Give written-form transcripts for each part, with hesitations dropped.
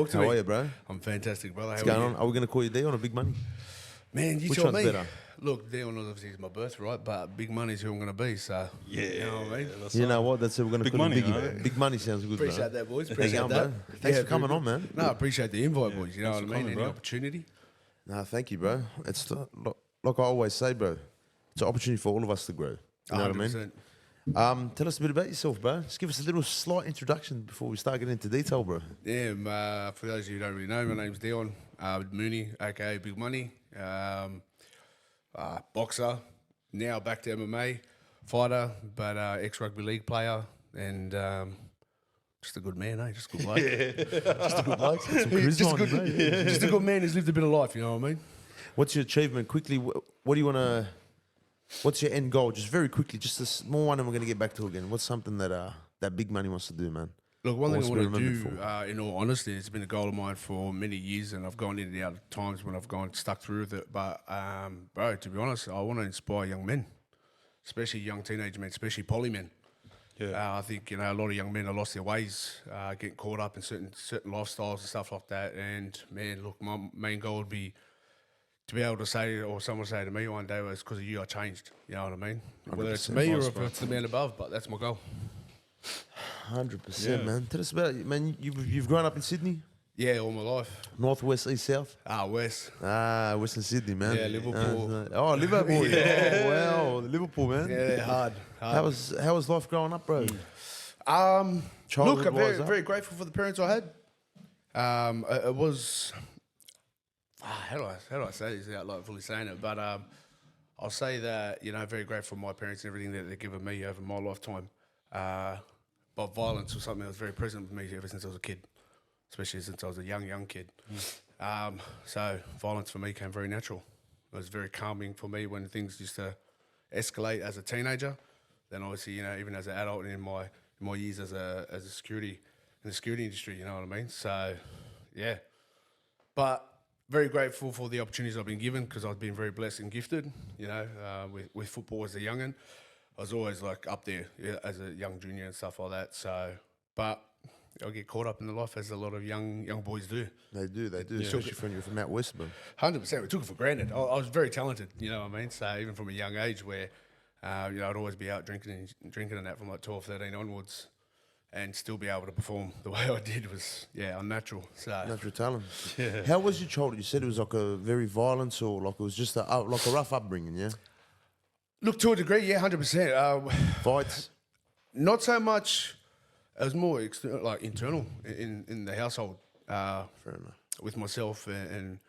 talk to me. How are you, bro? I'm fantastic, brother. What's going on? Are we going to call you Dion or Big Money? Man, you Which tell one's me. better? Look, Dion obviously is my birthright, but Big Money's who I'm going to be, so... Yeah. You know what I mean? You know what? That's it. We're going to Big call Money, him Biggie. right? Big Money sounds good, Appreciate bro. that, boys. Hang Appreciate on, that. bro. Thanks Yeah, for coming very on, man. No, I appreciate the invite, boys. You know what I thanks mean? for coming, Any bro. opportunity? No, thank you, bro. It's like I always say, bro. It's an opportunity for all of us to grow. You know what I mean? 100%. Tell us a bit about yourself, bro. Just give us a little slight introduction before we start getting into detail, bro. Yeah, for those of you who don't really know, my name's Dion Mooney, aka Big Money. Boxer, now back to MMA, fighter, but ex-rugby league player, and just a good man, eh? Just a good bloke. Just a good bloke. Just a good man who's lived a bit of life, you know what I mean? What's your achievement? Quickly, what do you want to... What's your end goal? Just very quickly, just a small one and we're going to get back to it again. What's something that that Big Money wants to do, man? Look, one thing I want to remembered do, in all honesty, it's been a goal of mine for many years, and I've gone in and out of times when I've gone stuck through with it. But, bro, to be honest, I want to inspire young men, especially young teenage men, especially poly men. Yeah. I think, you know, a lot of young men have lost their ways, getting caught up in certain lifestyles and stuff like that. And, man, look, my main goal would be to be able to say, or someone say to me one day, well, it's because of you I changed. You know what I mean? Whether it's me or if it's the man above, but that's my goal. 100%, man. Tell us about it. Man, you've grown up in Sydney? Yeah, all my life. North, west, east, south? West. Western Sydney, man. Yeah, Liverpool. Liverpool. Yeah. Oh, wow. Liverpool, man. Yeah, hard. How was life growing up, bro? Look, I'm Childhood-wise, very grateful for the parents I had. It was... how do I say this without like fully saying it? But I'll say that, you know, very grateful for my parents and everything that they've given me over my lifetime. But violence was something that was very present with me ever since I was a kid, especially since I was a young kid. So violence for me came very natural. It was very calming for me when things used to escalate as a teenager. Then obviously, you know, even as an adult and in my years as a security in the security industry, you know what I mean? So, yeah. But very grateful for the opportunities I've been given because I've been very blessed and gifted, you know, with football as a young'un. I was always like up there as a young junior and stuff like that. So, but I get caught up in the life as a lot of young boys do. They do, especially when you're from out west, man. 100%. We took it for granted. I was very talented, you know what I mean? So even from a young age where, you know, I'd always be out drinking and that from like 12, 13 onwards and still be able to perform the way I did was, unnatural. So Natural talent. Yeah. How was your childhood? You said it was like a very violent or like it was just like a rough upbringing, yeah? Look, to a degree, yeah, 100%. Fights? Not so much. It was more internal in the household. Fair enough. With myself and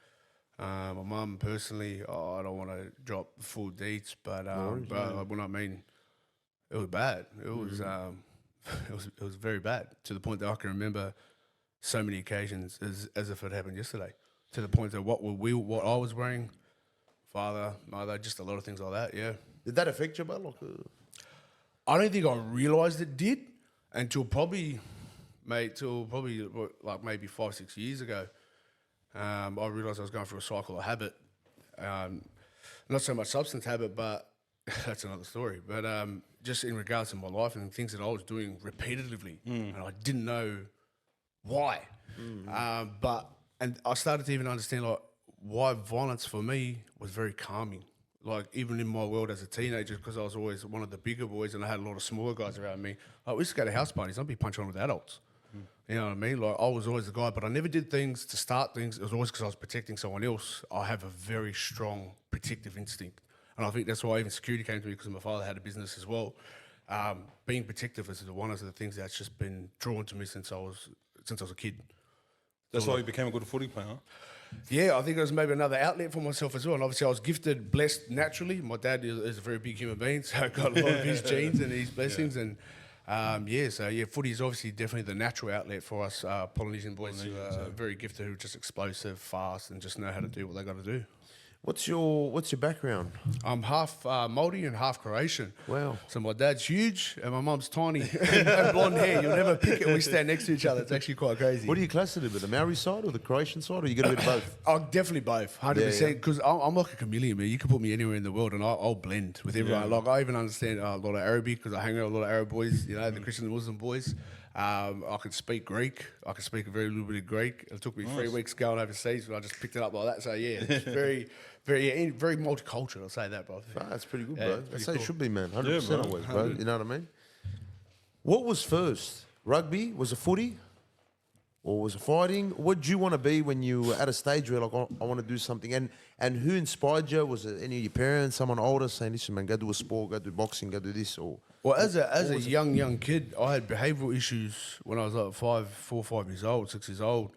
my mum personally. I don't want to drop full deets, but when I mean, it was bad. It was it was very bad to the point that I can remember so many occasions as if it happened yesterday. To the point that what I was wearing, father, mother, just a lot of things like that. Yeah. Did that affect you, bro? Like, I don't think I realised it did until probably maybe 5-6 years ago. I realised I was going through a cycle of habit. Not so much substance habit, but that's another story. But just in regards to my life and things that I was doing repetitively, and I didn't know why. And I started to even understand like why violence for me was very calming. Like even in my world as a teenager, because I was always one of the bigger boys and I had a lot of smaller guys around me. Like we used to go to house parties, I'd be punching on with adults. You know what I mean? Like I was always the guy, but I never did things to start things. It was always because I was protecting someone else. I have a very strong protective instinct. And I think that's why even security came to me because my father had a business as well. Being protective is one of the things that's just been drawn to me since I was a kid. That's why you became a good footy player, huh? Yeah, I think it was maybe another outlet for myself as well. And obviously I was gifted, blessed naturally. My dad is a very big human being, so I got a lot of his genes and his blessings. And footy is obviously definitely the natural outlet for us Polynesian boys who are very gifted, who are just explosive, fast, and just know how to do what they got to do. what's your background? I'm half Māori and half Croatian. Wow. So my dad's huge and my mum's tiny and blonde hair. You'll never pick it when we stand next to each other. It's actually quite crazy. What do you class it with, the Maori side or the Croatian side, or you got a bit of both? Oh, definitely both, 100%. Because I'm like a chameleon, man. You can put me anywhere in the world and I'll blend with everyone. Like I even understand a lot of Arabic because I hang out with a lot of Arab boys, you know, the Christian and Muslim boys. I could speak Greek. I could speak a very little bit of Greek. It took me 3 weeks going overseas, but I just picked it up like that. So yeah, it's very, very multicultural. I'll say that, bro. That's pretty good, Yeah, bro. pretty That's how it cool. should be, man. 100% Yeah, bro. always, bro. You know what I mean? What was first? Rugby? Was it footy? Or was it fighting? What did you want to be when you were at a stage where, like, I want to do something? And who inspired you? Was it any of your parents, someone older saying, listen, man, go do a sport, go do boxing, go do this? Or Well, as a young kid, I had behavioural issues when I was like 4 or 5 years old, 6 years old,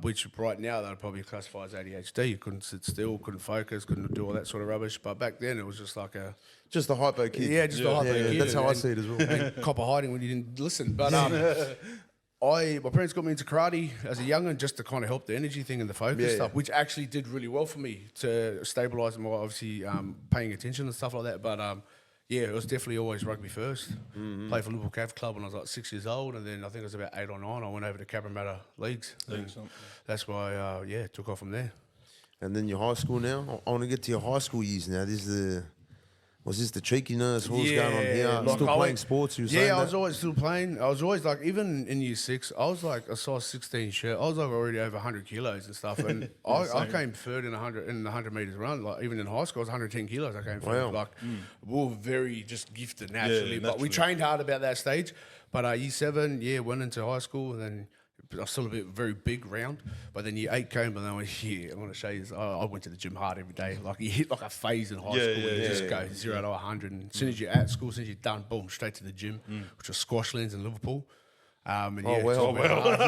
which right now they'd probably classify as ADHD. You couldn't sit still, couldn't focus, couldn't do all that sort of rubbish. But back then, it was just like a hypo kid. yeah, just a hyper kid. That's how I see it as well. And copper hiding when you didn't listen. But my parents got me into karate as a young'un just to kind of help the energy thing and the focus stuff, which actually did really well for me to stabilise more, obviously paying attention and stuff like that. But yeah, it was definitely always rugby first. Played for Liverpool Cav Club when I was like 6 years old, and then I think it was about 8 or 9. I went over to Cabramatta Leagues. That's why, yeah, took off from there. And then your high school now. I want to get to your high school years now. Was this the cheekiness? What was going on here? like Still I playing went- sports? You were saying Yeah, I that? was always still playing. I was always like, even in year 6, I was like a size 16 shirt. I was like already over 100 kilos and stuff. And I came third in the 100 meters run. Like even in high school, I was 110 kilos. I came third. Wow. Like we were very just gifted naturally, but we naturally. trained hard about that stage. But year 7, went into high school, and then I was still a bit very big round. But then year 8 came, and then I went, I want to show you this. I went to the gym hard every day. Like you hit like a phase in high school where you just go 0 to 100. And as soon as you're at school, as soon as you're done, boom, straight to the gym, which was squash lands in Liverpool. And Oh, well.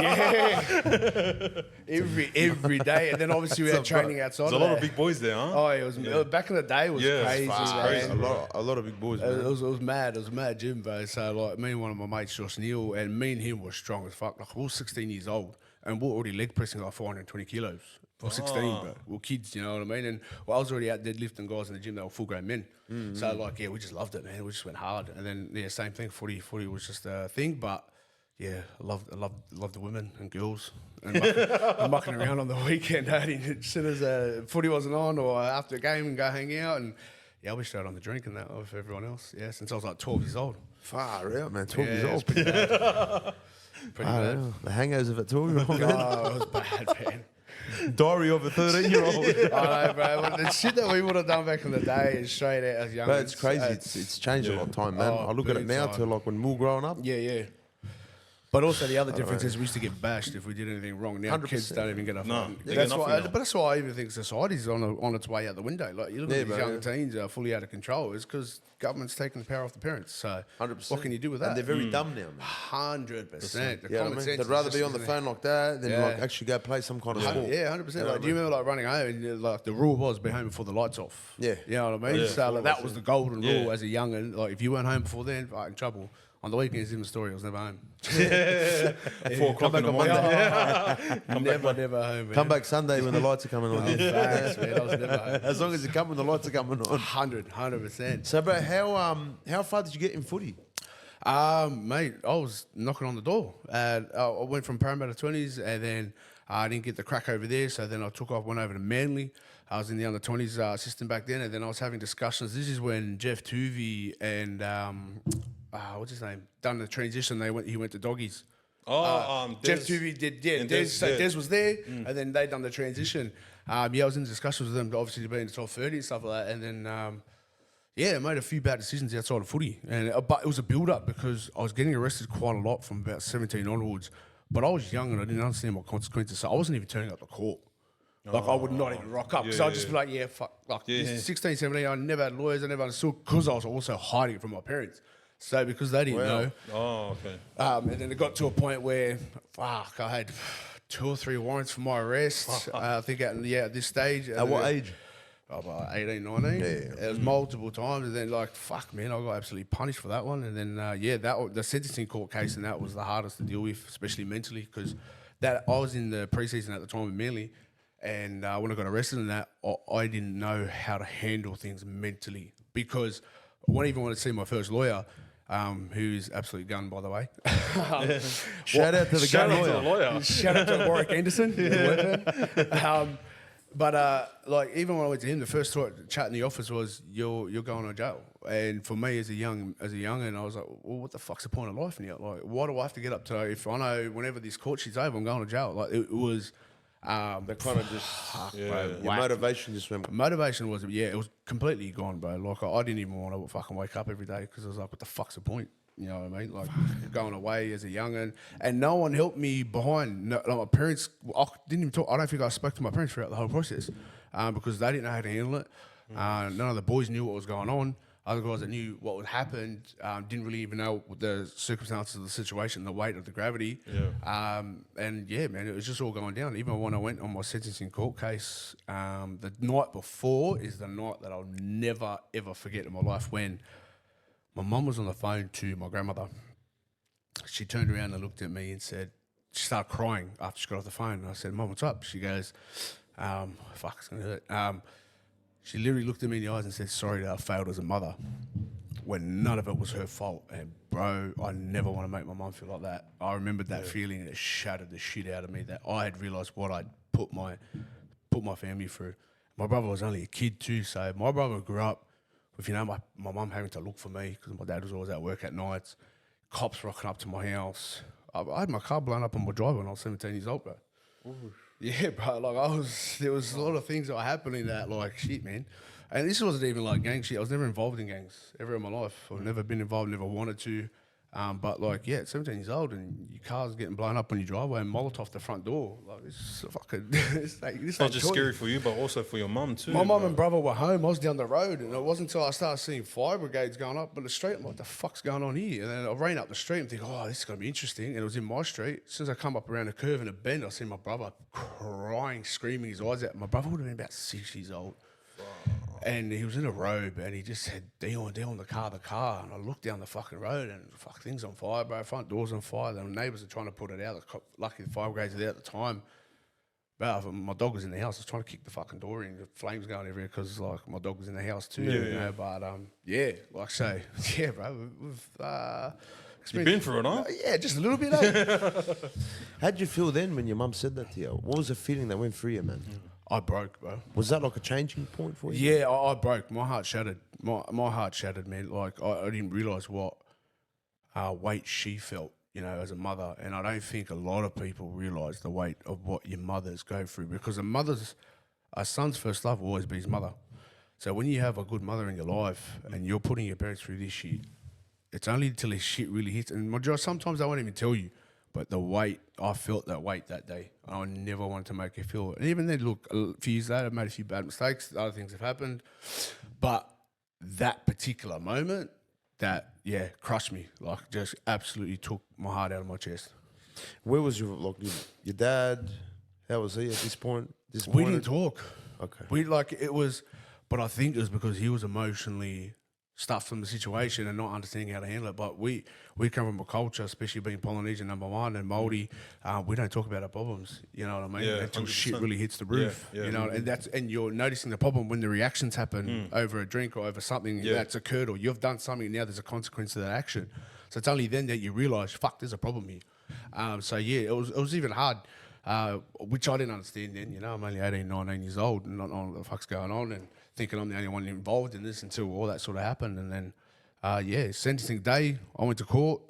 yeah, every day. And then obviously we had training outside. There's a lot of big boys there, huh? Oh, it was back in the day. It was Yeah, crazy. it's man. crazy. A lot of big boys, It man. was mad. It was a mad gym, bro. So like me and one of my mates, Josh Neal, and me and him were strong as fuck. Like we were 16 years old, and we were already leg pressing like 420 kilos for 16, bro. We were kids, you know what I mean? And I was already out deadlifting guys in the gym that were full grown men. So like, yeah, we just loved it, man. We just went hard, and then same thing. Footy was just a thing, but. Yeah, I love the women and girls and mucking around on the weekend. As soon as footy wasn't on or after a game and go hang out, and I'll be straight on the drink and that with everyone else. Yeah, since I was like 12 years old. Far out, man. 12 years Yeah, old. it's pretty bad. Pretty I bad. don't know. The hangovers of a 12-year-old, man. Oh, it was bad, man. Diary of a 13-year-old. I know, bro. But the shit that we would have done back in the day is straight out as young. But it's crazy. It's changed a lot of time, man. Oh, I look at it big now time. to like when we were growing up. Yeah. But also the other difference is we used to get bashed if we did anything wrong. Now 100%. kids don't even get a No, fucking. they That's get why. nothing now. But that's why I even think society's on its way out the window. Like you look at these young teens are fully out of control. It's because government's taking the power off the parents. So 100%. what can you do with that? And they're very dumb now, man. 100%. The Yeah, I common mean, sense they'd is rather just be on the isn't phone like that than Yeah. like actually go play some kind of sport. Yeah, 100%. Like, do you remember like running home and like the rule was be home before the lights off? Yeah. You know what I mean? Yeah, So like, that was the golden rule Yeah. as a young'un. Like if you weren't home before then, in trouble. On the weekends, in the story, I was never home. 4 o'clock in the morning. Never home. Man. Come back Sunday when the lights are coming on. Facts, man. I was never home. As long as you come when the lights are coming on. 100%. So, bro, how far did you get in footy? Mate, I was knocking on the door. I went from Parramatta 20s, and then I didn't get the crack over there, so then I took off, went over to Manly. I was in the under 20s assistant back then, and then I was having discussions. This is when Jeff Tuvey and what's his name done the transition. He went to Doggies. Jeff Tuvey did, and Des, Des, so yeah. Des was there, and then they done the transition. I was in discussions with them, obviously to be in the top 30 and stuff like that, and then I made a few bad decisions outside of footy, and but it was a build up because I was getting arrested quite a lot from about 17 onwards, but I was young and I didn't understand what consequences, so I wasn't even turning up to court. Like I would not even rock up because I'd just be like, fuck. Like 16, 17, I never had lawyers, I never understood because I was also hiding it from my parents. So because they didn't know. Oh, okay. And then it got to a point where, I had 2 or 3 warrants for my arrest. I think at this stage. At what age? About 18, 19. It was multiple times. And then fuck, man, I got absolutely punished for that one. And then, the sentencing court case, and that was the hardest to deal with, especially mentally, because I was in the preseason at the time with Manly. And when I got arrested in that, I didn't know how to handle things mentally because I wouldn't even want to see my first lawyer, who's absolute gun, by the way. Shout out to the gun lawyer. Shout out to Warwick Anderson. But like even when I went to him, the first chat in the office was you're going to jail. And for me as a youngin, I was like, well, what the fuck's the point of life now? Like, why do I have to get up to if I know whenever this court shit's over, I'm going to jail? Like it was. That kind of just your whack. motivation just went. Motivation was it was completely gone, bro. Like I didn't even want to fucking wake up every day because I was like, what the fuck's the point? You know what I mean? Like going away as a youngin, and no one helped me behind. No, like my parents, I didn't even talk. I don't think I spoke to my parents throughout the whole process because they didn't know how to handle it. None of the boys knew what was going on. Other guys that knew what would happen didn't really even know the circumstances of the situation, the weight of the gravity. And yeah, man, it was just all going down. Even when I went on my sentencing court case, the night before is the night that I'll never, ever forget in my life when my mum was on the phone to my grandmother. She turned around and looked at me and said, she started crying after she got off the phone. And I said, Mum, what's up? She goes, fuck, it's going to hurt. She literally looked at me in the eyes and said, sorry that I failed as a mother, when none of it was her fault. And bro, I never want to make my mum feel like that. I remembered that feeling and it shattered the shit out of me that I had realised what I'd put my family through. My brother was only a kid too, so my brother grew up with, you know, my mum having to look for me because my dad was always at work at nights, cops rocking up to my house. I had my car blown up on my driveway when I was 17 years old, bro. Ooh. Yeah, bro, like there was a lot of things that were happening that, like, shit, man. And this wasn't even like gang shit. I was never involved in gangs ever in my life. I've never been involved, never wanted to. But like, yeah, 17 years old and your car's getting blown up on your driveway and Molotov the front door. Like, it's fucking, it's not just scary for you, but also for your mum too. My mum and brother were home. I was down the road, and it wasn't until I started seeing fire brigades going up on the street. I'm like, what the fuck's going on here? And then I ran up the street and think, oh, this is going to be interesting. And it was in my street. As soon as I come up around a curve in a bend, I see my brother crying, screaming his eyes out. My brother would have been about 6 years old. And he was in a robe and he just said, Dion, the car. And I looked down the fucking road and fuck, things on fire, bro. Front door's on fire. The neighbours are trying to put it out. Lucky the fire brigades are there at the time. Bro, my dog was in the house. I was trying to kick the fucking door in. The flames going everywhere because like my dog was in the house too. You know? But yeah, like I say, yeah, bro. You've been through it, huh? Yeah, just a little bit. Eh? How'd you feel then when your mum said that to you? What was the feeling that went through you, man? I broke, bro. Was that like a changing point for you? Yeah, I broke. My heart shattered. My heart shattered, man. Like, I didn't realise what weight she felt, you know, as a mother. And I don't think a lot of people realise the weight of what your mothers go through because a son's first love will always be his mother. So when you have a good mother in your life and you're putting your parents through this shit, it's only until this shit really hits. And sometimes I won't even tell you. But the weight, I felt that weight that day. I never wanted to make her feel it. And even then, look, a few years later, I made a few bad mistakes. Other things have happened. But that particular moment, that, crushed me. Like, just absolutely took my heart out of my chest. Where was your dad? How was he at this point? We didn't talk. Okay. But I think it was because he was emotionally stuff from the situation and not understanding how to handle it. But we come from a culture, especially being Polynesian #1 and Māori, we don't talk about our problems. You know what I mean? Yeah, until 100%. shit really hits the roof. Yeah, you know, and you're noticing the problem when the reactions happen over a drink or over something that's occurred, or you've done something and now there's a consequence to that action. So it's only then that you realise, fuck, there's a problem here. So yeah, it was even hard. Which I didn't understand then, you know, I'm only 18, 19 years old and not knowing what the fuck's going on and thinking I'm the only one involved in this until all that sort of happened. And then, sentencing day, I went to court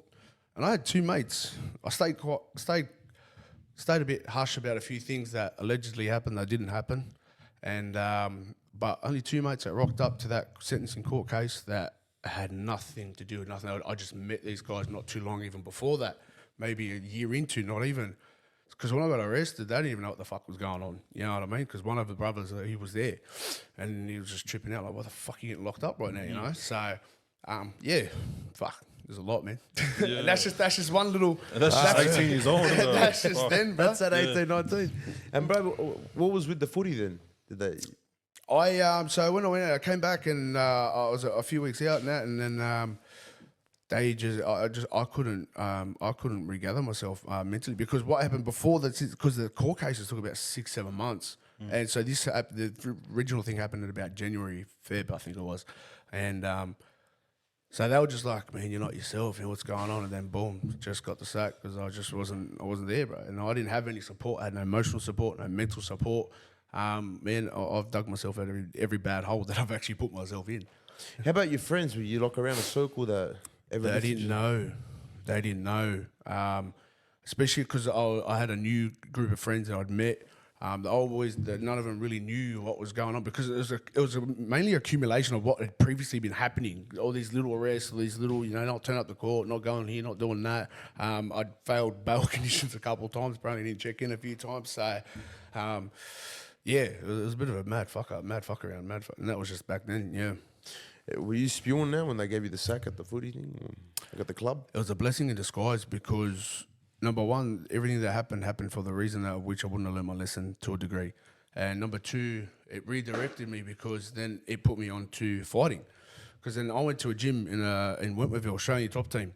and I had two mates. I stayed a bit hush about a few things that allegedly happened that didn't happen. And, but only two mates that rocked up to that sentencing court case that had nothing to do with nothing. I just met these guys not too long even before that, maybe a year into, not even. Because when I got arrested, they didn't even know what the fuck was going on. You know what I mean? Because one of the brothers, he was there. And he was just tripping out, like, what the fuck are you getting locked up right now, you know? So, fuck, there's a lot, man. And that's just one little... And that's just 18 years old. That's just then, bro. That's at 18, 19. And bro, what was with the footy then? Did they... So when I went out, I came back and I was a few weeks out and that, and then... I couldn't regather myself mentally because what happened before that, because the court cases took about 6-7 months, and so the original thing happened in about January, Feb, I think it was, and so they were just like, man, you're not yourself, you know what's going on, and then boom, just got the sack because I wasn't there, bro, and I didn't have any support. I had no emotional support, no mental support. Man, I've dug myself out of every bad hole that I've actually put myself in. How about your friends? Were you like around a circle that everyone They didn't know. They didn't know. Especially because I had a new group of friends that I'd met. None of them really knew what was going on because it was mainly accumulation of what had previously been happening. All these little arrests, all these little, not turn up to court, not going here, not doing that. I'd failed bail conditions a couple of times, apparently didn't check in a few times. So, it was a bit of a mad fuck around, and that was just back then, yeah. Were you spewing now when they gave you the sack at the footy thing? Like at the club? It was a blessing in disguise because, number one, everything that happened for the reason of which I wouldn't have learned my lesson to a degree. And number two, it redirected me because then it put me on to fighting. Because then I went to a gym in Wentworthville, Australian top team.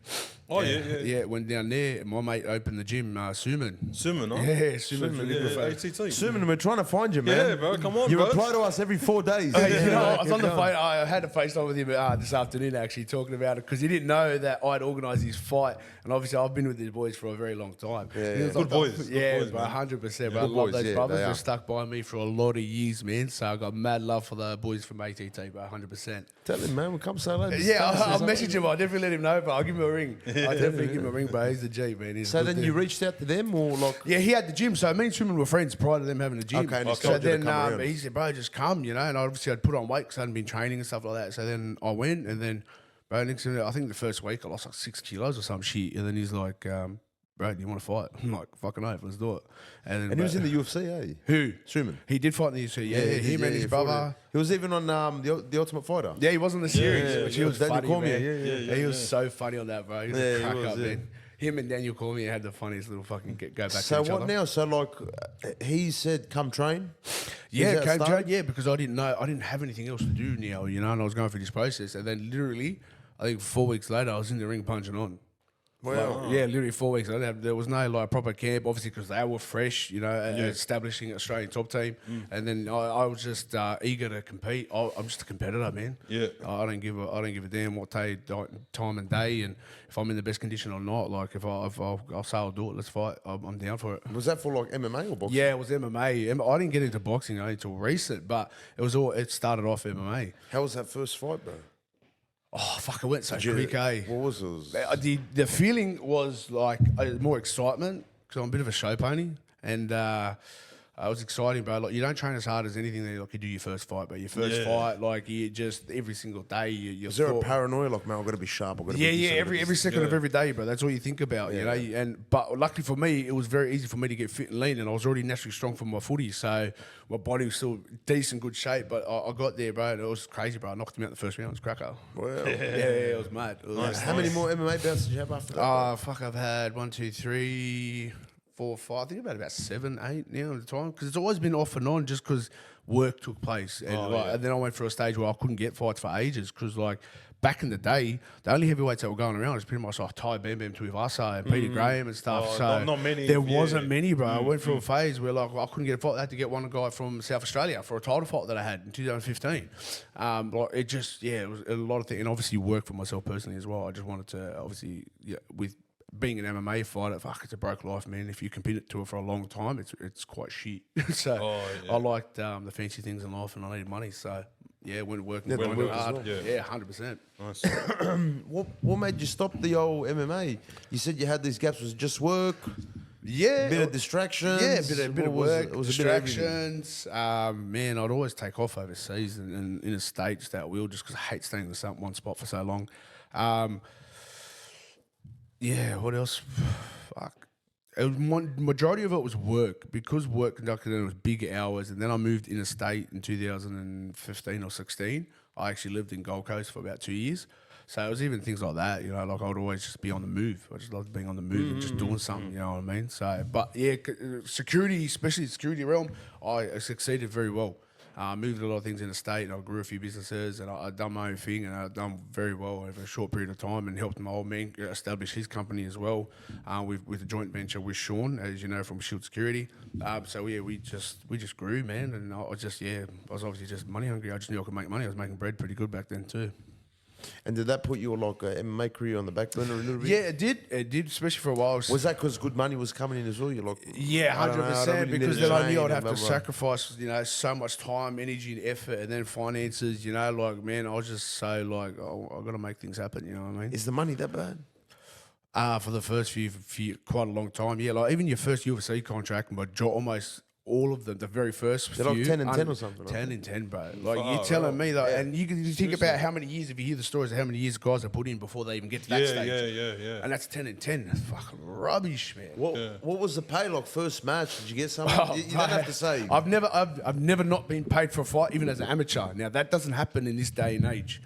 Oh, yeah. Yeah, went down there. My mate opened the gym, Suman. Suman, huh? Yeah, Suman. Yeah, ATT. Suman, we're trying to find you, man. Yeah, bro, come on, You bro. reply to us every 4 days. I was on the phone. I had a FaceTime with him this afternoon, actually, talking about it because he didn't know that I'd organised his fight. And obviously, I've been with these boys for a very long time. Yeah. Good boys. Yeah, Good boys, bro, man. 100%. Bro. I Good love boys, those yeah, brothers. they They've are. stuck by me for a lot of years, man. So I got mad love for the boys from ATT, bro, 100%. Tell him, man, we'll come say hello. Yeah, I'll message him. I'll definitely let him know, bro. I'll give him a ring. I'll definitely give him a ring, bro. He's the G, man. He's So a good then dude. you reached out to them or like... Yeah, he had the gym. So me and Swimming were friends prior to them having a gym. Okay, and he so told you to then come around. he said, bro, just come, And obviously I'd put on weight because I hadn't been training and stuff like that. So then I went and then, bro, next thing I think the first week I lost like 6 kilos or some shit. And then he's like, bro, do you want to fight? I'm like, fucking oath, let's do it. Then, And he was in the UFC, eh? Who? Suman. He did fight in the UFC. Yeah, him and his brother. He was even on the Ultimate Fighter. Yeah, he was on the series. yeah, which yeah. he was Daniel funny, Cormier, man. yeah, He was so funny on that, bro. He was Yeah, a he crack was, up, yeah. man. Him and Daniel Cormier had the funniest little fucking go back So to each what other. now? So like, he said, come train? Yeah, Is that came started? trade, yeah, because I didn't have anything else to do now, and I was going through this process. And then literally, I think 4 weeks later, I was in the ring punching on. Wow. Like, yeah, literally 4 weeks later. There was no like proper camp, obviously, because they were fresh, establishing Australian top team. And then I was just eager to compete. I'm just a competitor, man. Yeah. I don't give a damn what time and day, and if I'm in the best condition or not. Like if I'll say I'll do it, let's fight. I'm down for it. Was that for like MMA or boxing? Yeah, it was MMA. I didn't get into boxing until recent, but it started off MMA. How was that first fight, bro? Oh fuck! It went so quick, eh? What was it? The feeling was like more excitement because I'm a bit of a show pony, and it was exciting, bro. Like you don't train as hard as anything that like you do your first fight, but your first fight, like you just every single day you're. Is there a paranoia like, man, I've got to be sharp? I've got to be this, every second of every day, bro. That's all you think about, But luckily for me, it was very easy for me to get fit and lean, and I was already naturally strong from my footy, so my body was still decent, good shape. But I got there, bro. And it was crazy, bro. I knocked him out the first round. It was cracker. Well, It was mad. It was How many more MMA bouts did you have after that? Fuck, I've had 1, 2, 3, 4, 5. I think about 7, 8 now at the time because it's always been off and on just because work took place, and, and then I went through a stage where I couldn't get fights for ages because like. Back in the day, the only heavyweights that were going around was pretty much like Ty Bam Bam Tuivasa and Peter Graham and stuff. Oh, so not many. There wasn't many, bro. I went through a phase where like I couldn't get a fight. I had to get one guy from South Australia for a title fight that I had in 2015. Like it just it was a lot of things, and obviously work for myself personally as well. I just wanted to obviously with being an MMA fighter, fuck, it's a broke life, man. If you compete to it for a long time, it's quite shit. So I liked the fancy things in life, and I needed money. So yeah, went working work as hard. well. Yeah, 100%. Nice. What made you stop the old MMA? You said you had these gaps. Was it just work? Yeah, Bit of distractions. Yeah, a bit of work, It was a bit of everything. distractions. Man, I'd always take off overseas and in a state just that will, just because I hate staying in one spot for so long. Yeah, what else? Fuck. It was majority of it was work because work conducted and it was big hours, and then I moved interstate in 2015 or 16. I actually lived in Gold Coast for about 2 years. So it was even things like that, like I would always just be on the move. I just loved being on the move and just doing something, you know what I mean? So, but yeah, security, especially the security realm, I succeeded very well. Moved a lot of things in the state, and I grew a few businesses, and I've done my own thing, and I've done very well over a short period of time, and helped my old man establish his company as well, with a joint venture with Sean, as you know, from Shield Security. So yeah, we just grew, man, and I was obviously just money hungry. I just knew I could make money. I was making bread pretty good back then too. And did that put your like MMA career on the back burner a little bit? Yeah, it did. It did, especially for a while. Was that because good money was coming in as well? You're like, Yeah, I don't know, I don't 100%. really Because need to then I knew train I'd have and to blah, blah. sacrifice, so much time, energy, and effort, and then finances. Like, man, I was just so like, oh, I got to make things happen. You know what I mean? Is the money that bad? For the first few, quite a long time. Yeah, like even your first UFC contract, my job, almost all of them, the very first They're few. like 10 and 10 or something, 10 aren't and 10, bro. Like, Far you're telling out. me that, and you think about how many years, if you hear the stories of how many years guys have put in before they even get to that stage. Yeah. And that's 10 and 10. That's fucking rubbish, man. What was the pay like first match? Did you get something? Oh, you don't have to say. I've never not been paid for a fight, even as an amateur. Now that doesn't happen in this day and age.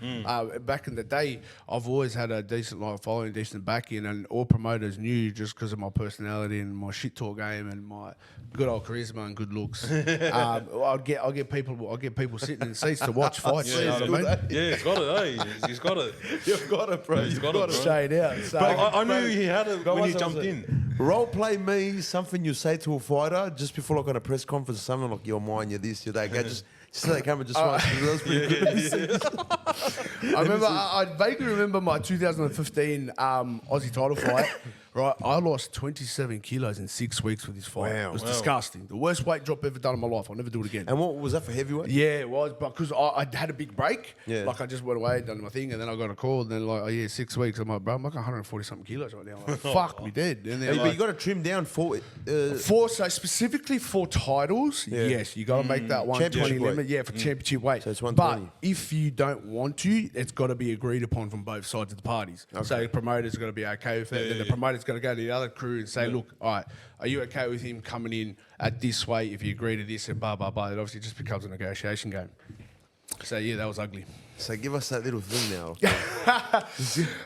Back in the day, I've always had a decent like following, decent backing, and all promoters knew just because of my personality and my shit talk game and my good old charisma and good looks. I'll get people sitting in seats to watch fights. Yeah, you know what I mean? Yeah, he's got it, He's got it. You've got it, bro. He's got it, bro. Straight out. So, I knew he had it when he jumped in. Role play me something you say to a fighter just before like on a press conference or something like you're mine, you're this, you're that. Go just to that camera just once. That was pretty good. I vaguely remember my 2015 Aussie title fight. Right, I lost 27 kilos in 6 weeks with this fight. Wow. It was disgusting. The worst weight drop ever done in my life. I'll never do it again. And what was that for heavyweight? Yeah, it was, because I had a big break. Yeah. Like, I just went away, done my thing, and then I got a call, and then, like, 6 weeks. I'm like, bro, I'm like 140-something kilos right now. I'm like, fuck me dead. And then, But like, you got to trim down for so specifically for titles, yes, you got to make that 120 Championship weight. limit, for championship weight. So it's 120. But if you don't want to, it's got to be agreed upon from both sides of the parties. So the promoter's got to be okay with it, and the promoter's got to go to the other crew and say, look, all right, are you okay with him coming in at this weight if you agree to this and blah, blah, blah. It obviously just becomes a negotiation game. So, yeah, that was ugly. So give us that little thing now.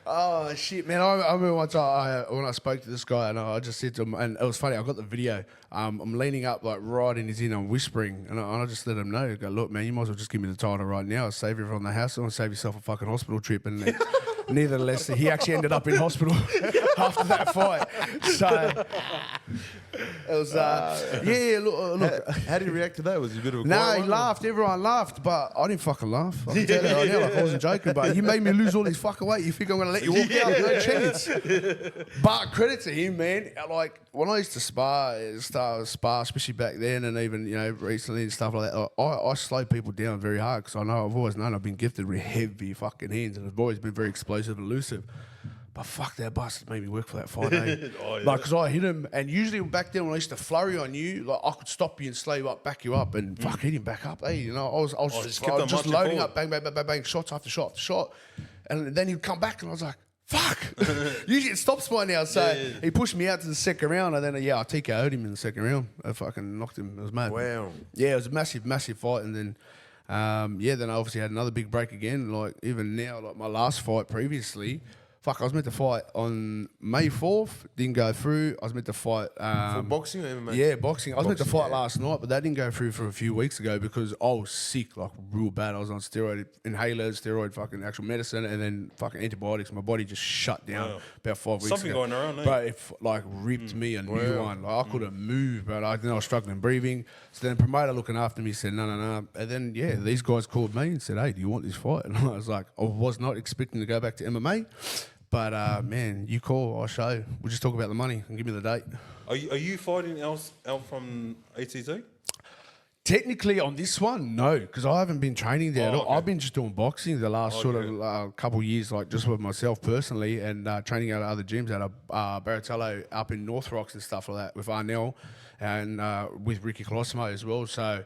Oh, shit, man. I remember once when I spoke to this guy, and I just said to him, and it was funny, I got the video. I'm leaning up, like, right in his ear, I'm whispering, and I just let him know. I go, look, man, you might as well just give me the title right now. I'll save you from the hassle and save yourself a fucking hospital trip. And nevertheless, he actually ended up in hospital after that fight. So, it was, look. How did he react to that? Was he a bit of a No, quiet he one? laughed. Everyone laughed, but I didn't fucking laugh. I can tell you right now, like, I wasn't joking, but you made me lose all this fucking weight. You think I'm going to let you walk out? No chance. But credit to him, man. Like, when I used to spar, especially back then and even, recently and stuff like that, I slow people down very hard because I've always known I've been gifted with heavy fucking hands and I've always been very explosive and elusive. But fuck, that bastard made me work for that fight, eh? Like, because I hit him, and usually back then when I used to flurry on you, like, I could stop you and slow you up, back you up, and fuck, hit him back up, eh? I was just kept on just marching loading forward. up, bang, bang, bang, bang, bang, shots after shot after shot. And then he'd come back, and I was like, fuck. Usually it stops by now, so he pushed me out to the second round, and then, I TKO'd him in the second round. I fucking knocked him. It was mad. Wow. Yeah, it was a massive, massive fight, and then... then I obviously had another big break again. Like, even now, like my last fight previously, fuck, I was meant to fight on May 4th, didn't go through. I was meant to fight... For boxing or MMA? Yeah, boxing. I was meant to Boxing, fight yeah. last night, but that didn't go through for a few weeks ago because I was sick, like real bad. I was on steroid inhalers, steroid fucking actual medicine, and then fucking antibiotics. My body just shut down about 5 weeks Something ago. going around, eh? But it ripped me a new one. Like, I couldn't move, but I was struggling breathing. So then promoter looking after me said, no. And then, these guys called me and said, hey, do you want this fight? And I was like, I was not expecting to go back to MMA. But, man, you call, I'll show. We'll just talk about the money and give me the date. Are you fighting out from ATT? Technically, on this one, no, because I haven't been training there. at all. Okay. I've been just doing boxing the last couple of years, like just with myself personally, and training out at other gyms out of Baratello up in North Rocks and stuff like that with Arnell and with Ricky Colosimo as well. So,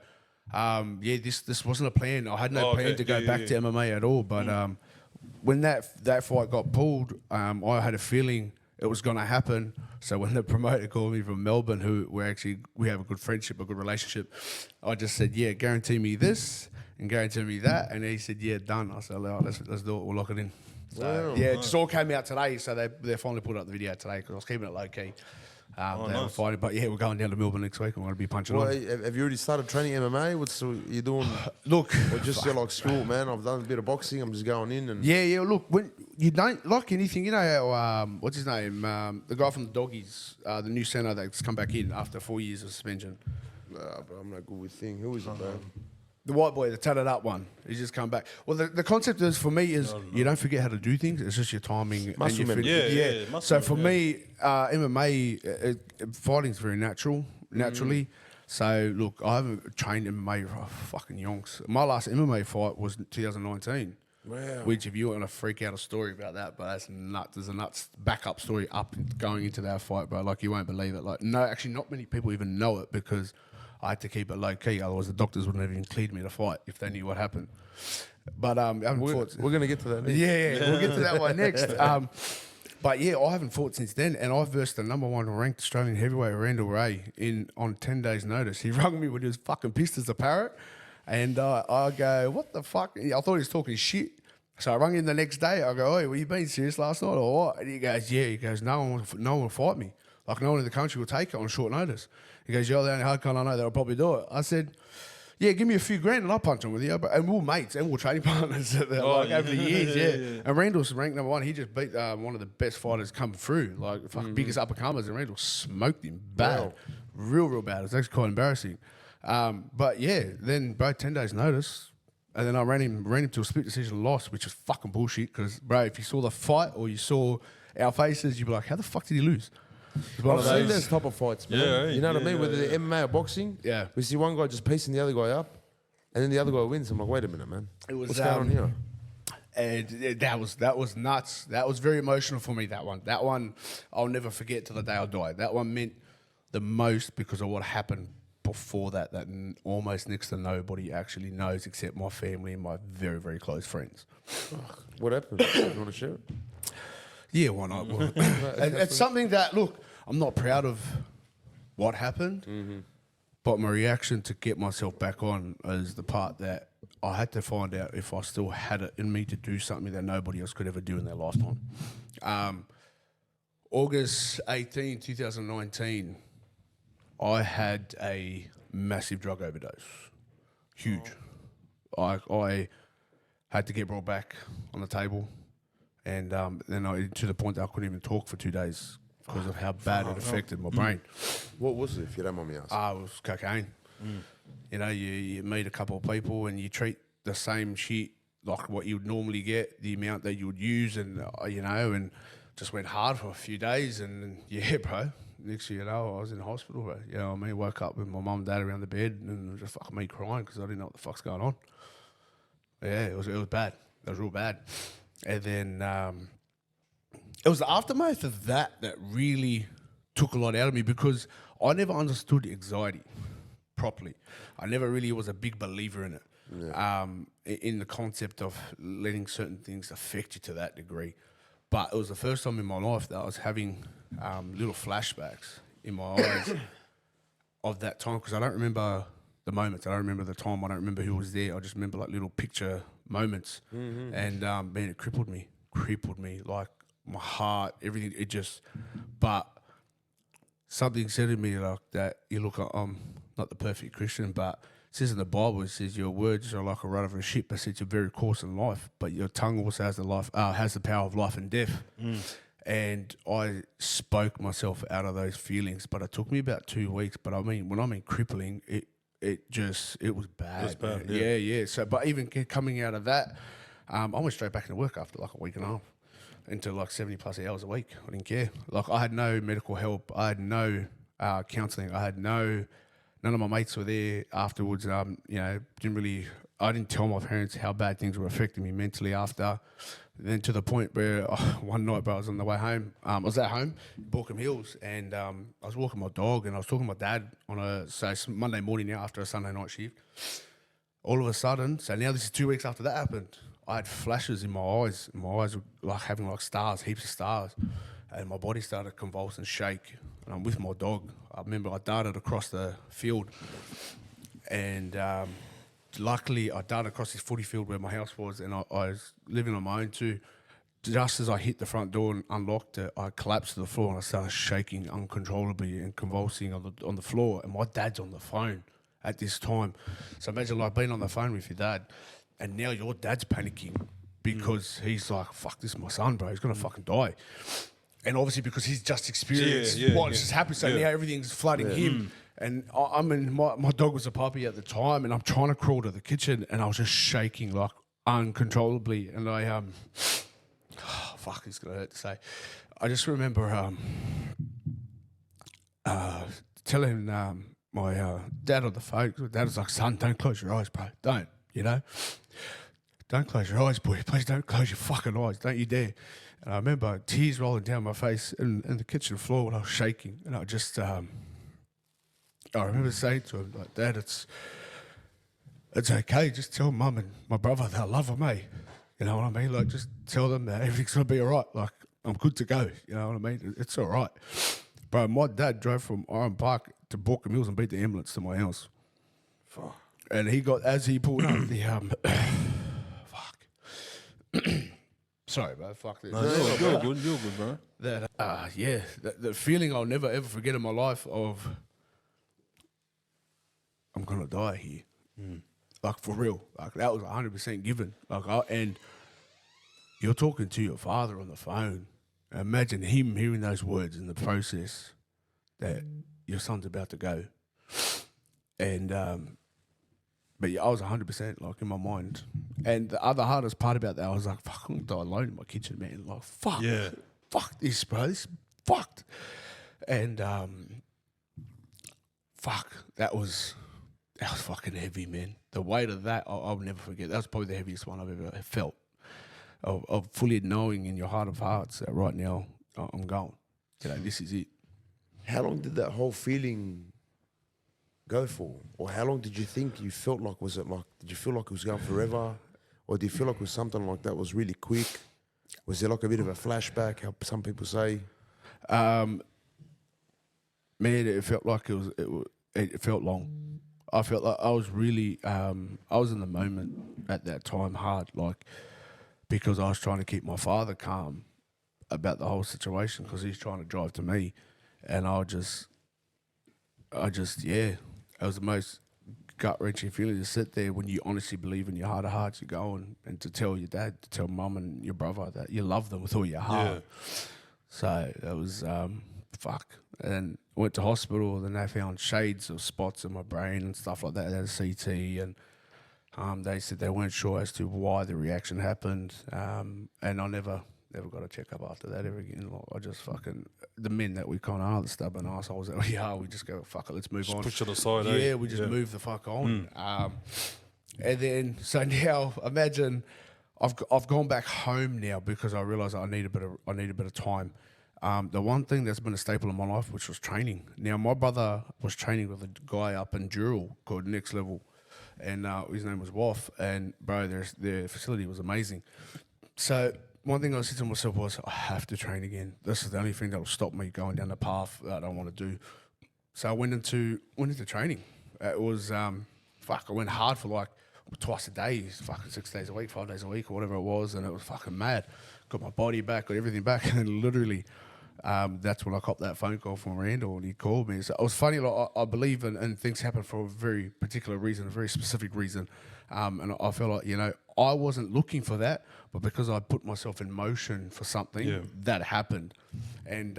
this wasn't a plan. I had no plan to go back to MMA at all. But when that fight got pulled, I had a feeling it was going to happen. So when the promoter called me from Melbourne, who we have a good friendship, a good relationship, I just said, yeah, guarantee me this and guarantee me that. And he said, yeah, done. I said, let's do it. We'll lock it in. So, it just all came out today. So they finally put up the video today because I was keeping it low key. They were fighting, but we're going down to Melbourne next week. I'm going to be punching Well, on. have you already started training MMA? What's you doing? Look, Or just you're like school, man? I've done a bit of boxing. I'm just going in and yeah. Look, when you don't like anything, how what's his name? The guy from the Doggies, the new centre that's come back in after 4 years of suspension. Bro, I'm not good with things. Who is it, bro? The white boy, the tatted up one. He's just come back. Well, the concept is for me is you don't forget how to do things. It's just your timing Muscle and your memory. fitness. muscle So for memory, me, MMA, fighting's very naturally. So look, I haven't trained MMA for fucking yonks. My last MMA fight was 2019. Wow. Which, if you want to freak out a story about that, but that's nuts. There's a nuts backup story up going into that fight, bro. Like, you won't believe it. Like, no, actually, not many people even know it because I had to keep it low key. Otherwise, the doctors wouldn't have even cleared me to fight if they knew what happened. But I haven't fought. We're going to get to that next. Yeah, we'll get to that one next. But yeah, I haven't fought since then, and I've versed the #1 ranked Australian heavyweight Randall Ray on 10 days' notice. He rung me when he was fucking pissed as a parrot, and I go, "What the fuck?" I thought he was talking shit. So I rung him the next day. I go, "Oi, were you being serious last night or what?" And he goes, "Yeah." He goes, "No one will fight me. Like, no one in the country will take it on short notice." He goes, "You're the only hard cunt I know that'll probably do it." I said, "Yeah, give me a few grand and I'll punch him with you." And we're mates and we're training partners over the years, yeah. And Randall's ranked #1. He just beat one of the best fighters come through, like fucking biggest up-and-comers, and Randall smoked him bad. Wow. Real bad. It was actually quite embarrassing. But yeah, then bro, 10 days notice. And then I ran him to a split decision loss, which was fucking bullshit. Because, bro, if you saw the fight or you saw our faces, you'd be like, "How the fuck did he lose?" I've seen those type of fights, man. Yeah, You know what I mean? yeah, Whether they're MMA or boxing. Yeah. We see one guy just piecing the other guy up, and then the other guy wins. I'm like, wait a minute, man. What's going on here? And that was nuts. That was very emotional for me. That one I'll never forget till the day I die. That one meant the most because of what happened before that almost next to nobody actually knows except my family and my very, very close friends. What happened? You want to share it? Yeah, why not? Well, it's something that, look, I'm not proud of what happened, but my reaction to get myself back on is the part that I had to find out if I still had it in me to do something that nobody else could ever do in their lifetime. August 18, 2019, I had a massive drug overdose. Huge. I had to get brought back on the table, and then to the point that I couldn't even talk for 2 days because of how bad it affected my brain. What was it, if you don't mind me asking? It was cocaine. You know, you meet a couple of people and you treat the same shit like what you would normally get, the amount that you would use, and and just went hard for a few days, and yeah, bro. Next thing you know, I was in the hospital, bro. You know what I mean? Woke up with my mum and dad around the bed, and it was just fucking me crying because I didn't know what the fuck's going on. Yeah, it was bad. It was real bad. And then it was the aftermath of that really took a lot out of me because I never understood anxiety properly. I never really was a big believer in it. Yeah. In the concept of letting certain things affect you to that degree. But it was the first time in my life that I was having little flashbacks in my eyes of that time because I don't remember the moments. I don't remember the time. I don't remember who was there. I just remember like little picture moments. And man, it crippled me. Like my heart, everything. But something said to me like that. You look, I'm not the perfect Christian, but it says in the Bible, it says your words are like a rudder of a ship. It says you're very coarse in life, but your tongue also has the power of life and death. And I spoke myself out of those feelings, but it took me about 2 weeks. But I mean, when I mean crippling, it was bad. It was bad. Yeah. So, but even coming out of that, I went straight back into work after like a week and a half, into like 70+ hours a week. I didn't care. Like I had no medical help. I had no counselling. I had none of my mates were there afterwards. I didn't tell my parents how bad things were affecting me mentally after. Then to the point where one night, bro, I was on the way home. I was at home, Borkham Hills, and I was walking my dog, and I was talking to my dad on it's Monday morning now after a Sunday night shift. All of a sudden, so now this is 2 weeks after that happened, I had flashes in my eyes. My eyes were like having like stars, heaps of stars, and my body started to convulse and shake. And I'm with my dog. I remember I darted across the field, and luckily I darted across this footy field where my house was, and I was living on my own too. Just as I hit the front door and unlocked it, I collapsed to the floor and I started shaking uncontrollably and convulsing on the floor. And my dad's on the phone at this time. So imagine like being on the phone with your dad, and now your dad's panicking because he's like, "Fuck, this is my son, bro. He's gonna fucking die." And obviously because he's just experienced what just happened, so now everything's flooding him. And I mean, my dog was a puppy at the time, and I'm trying to crawl to the kitchen, and I was just shaking like uncontrollably. And I fuck, it's gonna hurt to say. I just remember telling my dad on the phone. 'Cause Dad was like, "Son, don't close your eyes, bro. Don't, you know." Don't close your eyes, boy. Please don't close your fucking eyes. Don't you dare. And I remember tears rolling down my face in the kitchen floor when I was shaking. And I just, I remember saying to him, like, "Dad, it's okay. Just tell Mum and my brother that I love them, eh? You know what I mean? Like, just tell them that everything's going to be all right. Like, I'm good to go. You know what I mean? It's all right." Bro, my dad drove from Iron Park to Borker Mills and beat the ambulance to my house. Fuck. And he got, as he pulled up, the, sorry, bro. Fuck this. No, you're good, bro. That, yeah, that feeling I'll never ever forget in my life of I'm gonna die here, like for real. Like that was 100% given. Like, and you're talking to your father on the phone. Imagine him hearing those words in the process that your son's about to go, and but yeah, I was 100% like in my mind. And the other hardest part about that, I was like, fuck, I'm gonna die alone in my kitchen, man. Like, fuck, Yeah. fuck this, bro. This is fucked. And fuck, that was fucking heavy, man. The weight of that, I'll never forget. That was probably the heaviest one I've ever felt. Of fully knowing in your heart of hearts that right now I'm gone. You know, this is it. How long did that whole feeling go for? Or how long did you think you felt like, was it like, did you feel like it was going forever? Or do you feel like it was something like that was really quick? Was there like a bit of a flashback, how some people say? Man, it felt like it felt long. I felt like I was really, I was in the moment at that time hard, like, because I was trying to keep my father calm about the whole situation because he's trying to drive to me. And I just, yeah, it was the most gut-wrenching feeling to sit there when you honestly believe in your heart of hearts you go and to tell your dad, to tell mum and your brother that you love them with all your heart. Yeah. So it was, fuck. And I went to hospital, and they found shades of spots in my brain and stuff like that. They had a CT, and they said they weren't sure as to why the reaction happened. And I never got a checkup after that ever again. Like, I just fucking, the men that we kind of are, the stubborn assholes that we are, we just go, fuck it, let's move on. Push it aside, Yeah, we just move the fuck on. And then, so now, imagine I've gone back home now because I realise I need a bit of time. The one thing that's been a staple in my life, which was training. Now, my brother was training with a guy up in Dural called Next Level, and his name was Woff, and bro, their facility was amazing. So one thing I said to myself was, I have to train again. This is the only thing that will stop me going down the path that I don't want to do. So I went into training. It was I went hard for like twice a day, fucking 6 days a week, 5 days a week, or whatever it was, and it was fucking mad. Got my body back, got everything back, and then literally, that's when I copped that phone call from Randall, and he called me. So it was funny. Like, I believe in things happen for a very particular reason, a very specific reason, and I felt like, you know, I wasn't looking for that, but because I put myself in motion for something, that happened, and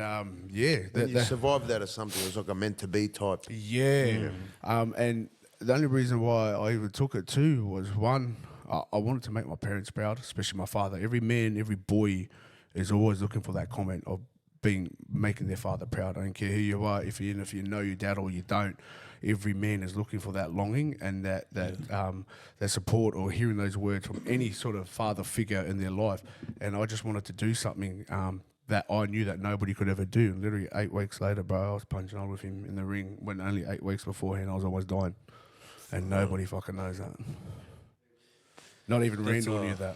yeah, You survived that or something. It was like a meant to be type. yeah. And the only reason why I even took it too was, one, I wanted to make my parents proud, especially my father. Every man, every boy is always looking for that comment of making their father proud. I don't care who you are, if you know your dad or you don't. Every man is looking for that longing and that support, or hearing those words from any sort of father figure in their life. And I just wanted to do something that I knew that nobody could ever do. And literally 8 weeks later, bro, I was punching on with him in the ring when only 8 weeks beforehand I was almost dying. And nobody fucking knows that. Not even Randall knew that.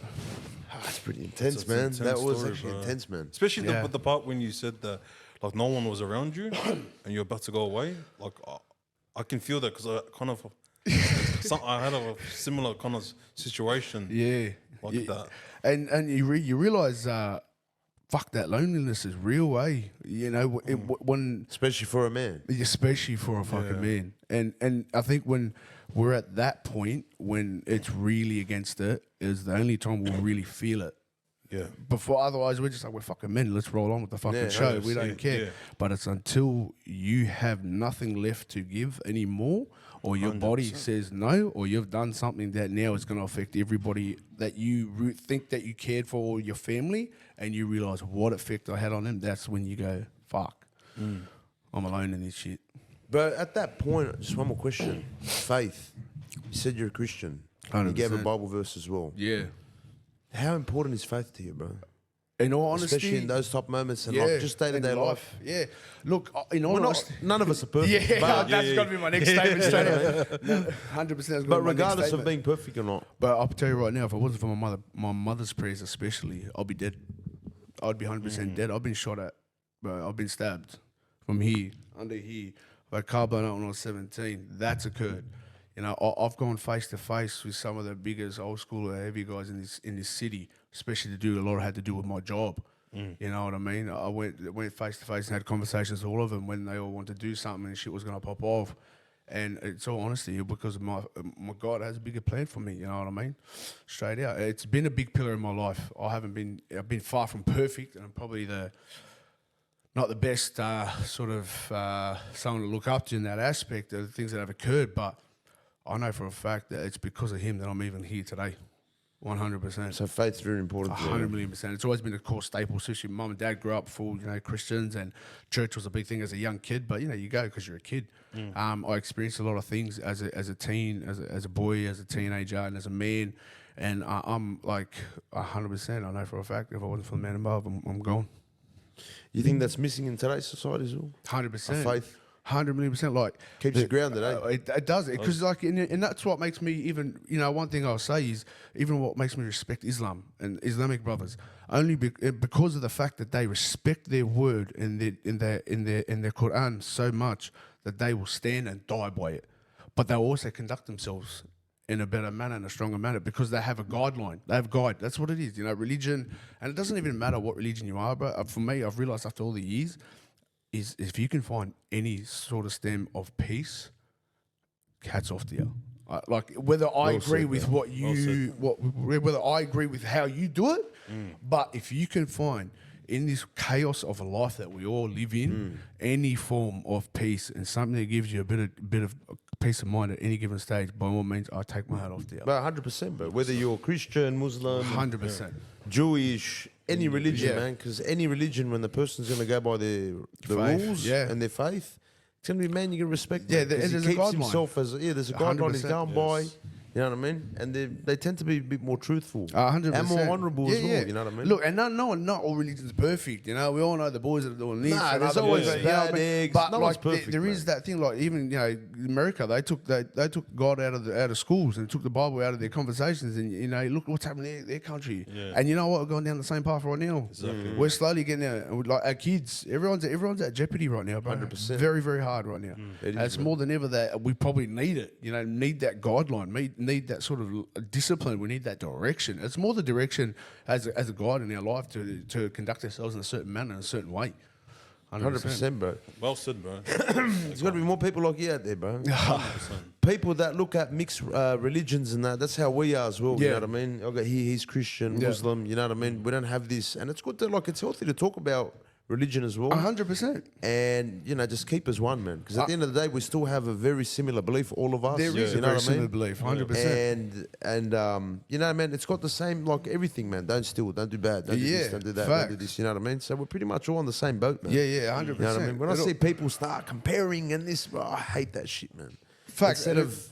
That's pretty intense, It's man. an intense That was story, actually bro. intense, man. Especially Yeah. the part when you said that, like, no one was around you and you're about to go away. Like, I can feel that because I kind of, I had a similar kind of situation. Yeah. Like that. And you realise, fuck, that loneliness is real, eh? You know, when Especially for a man. especially for a fucking man. And I think when we're at that point, when it's really against it, is the only time we'll really feel it. Yeah. Before, otherwise, we're just like, we're fucking men. Let's roll on with the fucking Yeah, show. We don't 100%, care. yeah. But it's until you have nothing left to give anymore, or your body 100%. says no, or you've done something that now is going to affect everybody that you think that you cared for, or your family, and you realize what effect I had on them. That's when you go, fuck, I'm alone in this shit. But at that point, just one more question. Faith. You said you're a Christian. You gave a 100%. Bible verse as well. Yeah. How important is faith to you, bro? In all honesty, Especially in those top moments and like just day-to-day in life. Yeah. Look, in all honesty, None of us are perfect. yeah, but, that's got to be my next statement straight away. 100%. but regardless of being perfect or not, But I'll tell you right now, if it wasn't for my mother's prayers especially, I'll be dead. I'd be 100% dead. I've been shot at, bro. I've been stabbed from here, under here. I had car blown out when I was 17. That's occurred. You know, I've gone face to face with some of the biggest old school heavy guys in this city, especially had to do with my job. You know what I mean? I went face to face and had conversations with all of them when they all wanted to do something and shit was gonna pop off. And it's all honesty because my God has a bigger plan for me. You know what I mean? Straight out, it's been a big pillar in my life. I've been far from perfect, and I'm probably not the best someone to look up to in that aspect of the things that have occurred, but I know for a fact that it's because of him that I'm even here today. 100%. so faith's very important to you. 100 million%. It's always been a core staple, especially mum and dad grew up full, Christians, and church was a big thing as a young kid, but you go because you're a kid. I experienced a lot of things as a teen, as a boy, as a teenager, and as a man, and I'm like 100%. I know for a fact if I wasn't for the man above, I'm gone. You think that's missing in today's society as well? 100%. Faith 100 million%. Like keeps you grounded, eh? It does, because and that's what makes me even. One thing I'll say is even what makes me respect Islam and Islamic brothers only because of the fact that they respect their word in their Quran so much that they will stand and die by it, but they'll also conduct themselves in a better manner and a stronger manner because they have a guideline. They have a guide. That's what it is. Religion, and it doesn't even matter what religion you are, but for me, I've realized after all the years, is if you can find any sort of stem of peace, hats off to you. Like whether I agree with what you, whether I agree with how you do it, but if you can find in this chaos of a life that we all live in, any form of peace and something that gives you a bit of peace of mind at any given stage, by all means, I take my hat off to you. But 100%, bro. Whether you're Christian, Muslim, 100%. Jewish, any religion, Yeah. man. Because any religion, when the person's going to go by the Faith, rules yeah. and their faith, it's going to be, man, you're going to respect Yeah, him. 'Cause there's a he keeps guideline. himself as, there's a guideline he's 100%. going by. You know what I mean? And they tend to be a bit more truthful. 100%. And more honourable as well, you know what I mean? Look, and not all religions are perfect, We all know the boys that are doing this. Nah, and there's other always boys that- bad eggs. But No one's perfect, there is man. that thing, like even America, they took God out of schools and took the Bible out of their conversations, and look what's happening in their country. Yeah. And you know what? We're going down the same path right now. Exactly. We're slowly getting there. And like our kids, everyone's at jeopardy right now, bro. 100%. Very, very hard right now. It And is, it's man. more than ever that we probably need it. Need that guideline, need that sort of discipline. We need that direction. It's more the direction as a guide in our life to conduct ourselves in a certain manner, in a certain way. 100%, bro. Well said, bro. There's got to be more people like you out there, bro. 100%. People that look at mixed religions and that's how we are as well. You Yeah. know what I mean? Okay, he's Christian, Yeah. Muslim. You know what I mean? We don't have this, and it's good to it's healthy to talk about religion as well. 100%. And just keep us one, man. Because at the end of the day, we still have a very similar belief, all of us. There is you a know very what I similar mean? belief, 100%. And man, it's got the same like everything, man. Don't steal, don't do bad, don't do Yeah, this, don't do that, don't do facts. this. You know what I mean? So we're pretty much all on the same boat, man. Yeah, 100%. You know what I mean? When I It'll- see people start comparing and this, I hate that shit, man. Facts. Instead of